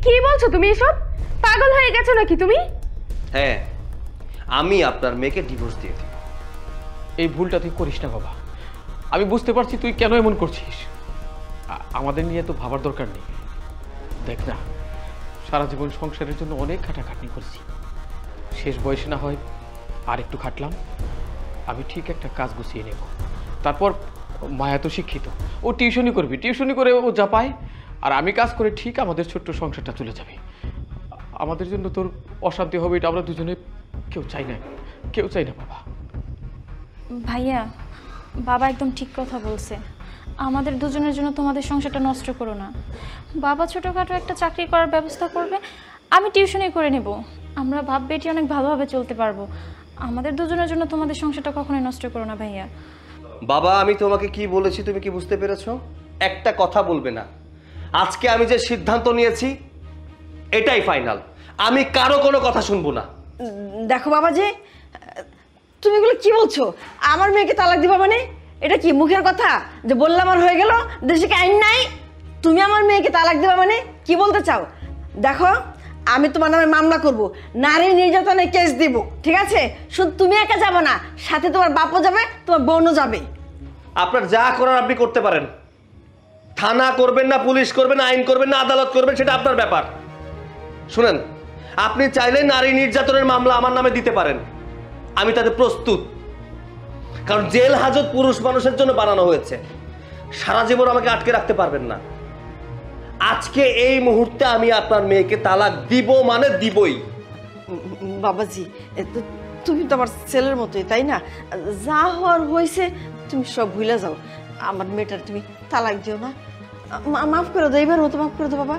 কি বলছো তুমি এসব? পাগল হয়ে গেছো নাকি তুমি? হ্যাঁ, আমি আপনার মেয়েকে ডিভোর্স দিয়ে দেব। এই ভুলটা তুই করিস না বাবা। আমি বুঝতে পারছি তুই কেন এমন করছিস। আমাদের নিয়ে তো ভাবার দরকার নেই। দেখ না, সারা জীবন সংসারের জন্য অনেক খাটাখাটনি করছি, শেষ বয়সে না হয় আর একটু খাটলাম। আমি ঠিক একটা কাজ গুছিয়ে নেব। তারপর মায়া তো শিক্ষিত, ও টিউশনি করবি, টিউশনি করে ও যা পায়, আর আমি কাজ করে ঠিক আমাদের ছোট্ট সংসারটা চলে যাবে। আমাদের জন্য তোর অশান্তি হবে এটা আমরা দুজনে কেউ চাই না, কেউ চাই না বাবা। ভাইয়া, বাবা একদম ঠিক কথা বলছে। আমাদের দুজনের জন্য তোমাদের সংসারটা নষ্ট করো না। বাবা ছোটোখাটো একটা চাকরি করার ব্যবস্থা করবে, আমি টিউশনি করে নেব। আমরা বাপ বেটি অনেক ভালোভাবে চলতে পারবো। আমাদের দুজনের জন্য তোমাদের সংসারটা কখনোই নষ্ট করো না ভাইয়া। বাবা, আমি তোমাকে কি বলেছি তুমি কি বুঝতে পেরেছো? একটা কথা বলবে না। আজকে আমি যে সিদ্ধান্ত নিয়েছি এটাই ফাইনাল, আমি কারো কোনো কথা শুনবো না। দেখো বাবাজি, তুমি এগুলো কি বলছো? আমার মেয়েকে তালাক দিবা মানে? এটা কি মুখের কথা যে বললাম আর হয়ে গেল? দেশে কি আইন নাই? তুমি আমার মেয়েকে তালাক দিবা মানে কি বলতে চাও? দেখো, আমি তোমার নামে মামলা করব, নারী নির্যাতনের কেস দিব, ঠিক আছে? শুধু তুমি একা যাবে না, সাথে তোমার বাপও যাবে, তোমার বোনও যাবে। আপনার যা করার আপনি করতে পারেন। থানা করবেন না, পুলিশ করবেন না, আইন করবেন না, আদালত করবেন, সেটা আপনার ব্যাপার। শুনেন, আপনি চাইলে নারী নির্যাতনের মামলা আমার নামে দিতে পারেন, আমি তাতে প্রস্তুত। কারণ জেল হাজত পুরুষ মানুষের জন্য বানানো হয়েছে, সারা জীবন আমাকে আটকে রাখতে পারবেন না। আজকে এই মুহূর্তে আমি আপনার মেয়েকে তালাক দিব মানে দিবই। বাবাজি, তুমি তো আমার ছেলের মতোই, তাই না? যা হওয়ার হয়েছে তুমি সব ভুলে যাও। আমার মেয়েটার তুমি তালাক দিও না, মাফ করে দাও, এবার মতো মাফ করে দাও বাবা।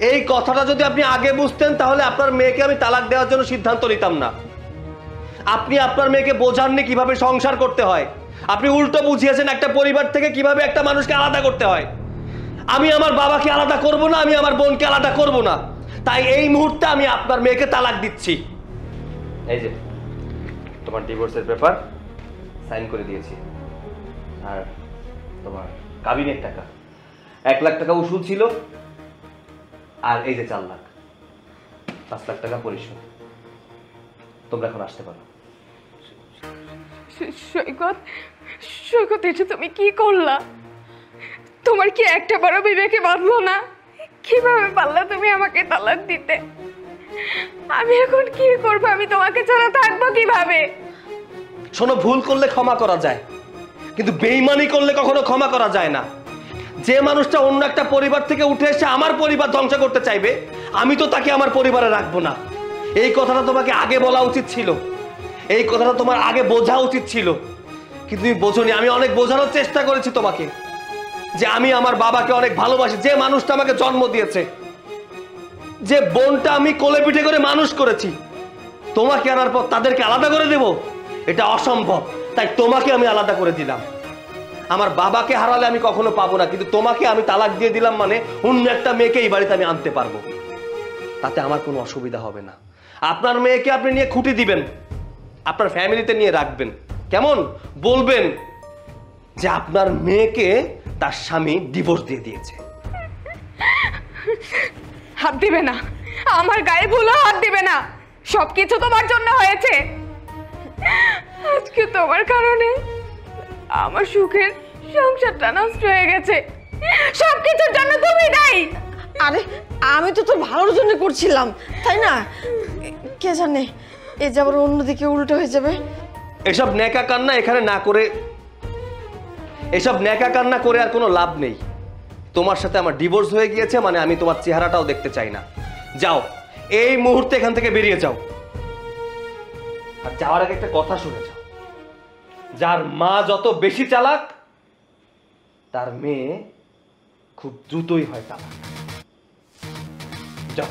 এই কথাটা যদি আপনি আগে বুঝতেন তাহলে আপনার মেয়েকে আমি তালাক দেওয়ার জন্য সিদ্ধান্ত নিতাম না। আপনি আপনার মেয়েকে বোঝাননি কিভাবে সংসার করতে হয়, আপনি উল্টো বুঝিয়েছেন একটা পরিবার থেকে কিভাবে একটা মানুষকে আলাদা করতে হয়। আমি আমার বাবাকে আলাদা করব না, আমি আমার বোনকে আলাদা করব না। তাই এই মুহূর্তে আমি আপনার মেয়েকে তালাক দিচ্ছি। এই যে তোমার ডিভোর্সের পেপার সাইন করে দিয়েছি, আর তোমার কাবিনের টাকা 1 লাখ টাকা উসুল ছিল, আর এই যে 4 লাখ, 5 লাখ টাকা পরিশোধ। তোমরা এখন আসতে পারো। সৈকত, সৈকত, এটা তুমি কি করলা? তোমার কি একটা বড় বিবেকে বাঁধলো না? কিভাবে পারলা তুমি আমাকে তালাক দিতে? আমি এখন কি করবো? আমি তোমাকে ছাড়া থাকবো কিভাবে? শোনো, ভুল করলে ক্ষমা করা যায়, কিন্তু বেইমানি করলে কখনো ক্ষমা করা যায় না। যে মানুষটা অন্য একটা পরিবার থেকে উঠে এসে আমার পরিবার ধ্বংস করতে চাইবে, আমি তো তাকে আমার পরিবারে রাখবো না। এই কথাটা তোমাকে আগে বলা উচিত ছিল, এই কথাটা তোমার আগে বোঝা উচিত ছিল, কিন্তু তুমি বোঝোনি। আমি অনেক বোঝানোর চেষ্টা করেছি তোমাকে যে আমি আমার বাবাকে অনেক ভালোবাসি, যে মানুষটা আমাকে জন্ম দিয়েছে, যে বোনটা আমি কোলে পিঠে করে মানুষ করেছি, তোমাকে আনার পর তাদেরকে আলাদা করে দেব, এটা অসম্ভব। তাই তোমাকে আমি আলাদা করে দিলাম। আমার বাবাকে হারালে আমি কখনো পাবো না, কিন্তু তোমাকে আমি তালাক দিয়ে দিলাম মানে অন্য একটা মেয়েকে এই বাড়িতে আমি আনতে পারবো, তাতে আমার কোনো অসুবিধা হবে না। আপনার মেয়েকে আপনি নিয়ে খুঁটি দিবেন, আপনার ফ্যামিলিতে নিয়ে রাখবেন, কেমন বলবেন যে আপনার মেয়েকে তার স্বামী ডিভোর্স দিয়ে দিয়েছে। হাত দিবে না, আমার গায়ে ভুলো হাত দিবে না। সবকিছু তোমার জন্য হয়েছে। আজকে তোমার কারণে আমার সুখের সংসারটা নষ্ট হয়ে গেছে। সবকিছুর জন্য তুমি দায়ী। আরে আমি তো তোর ভালোর জন্য করছিলাম, তাই না? কে জানে এ যে আবার অন্যদিকে উল্টো হয়ে যাবে। এসব নেকা কান্না এখানে না করে, এসব নেকা কান্না করে আর কোনো লাভ নেই। তোমার সাথে আমার ডিভোর্স হয়ে গিয়েছে মানে আমি তোমার চেহারাটাও দেখতে চাই না। যাও, এই মুহূর্তে এখান থেকে বেরিয়ে যাও। আর যাওয়ার আগে একটা কথা শুনে যাও, যার মা যত বেশি চালাক তার মেয়ে খুব দ্রুতই হয় চালাক। যাও।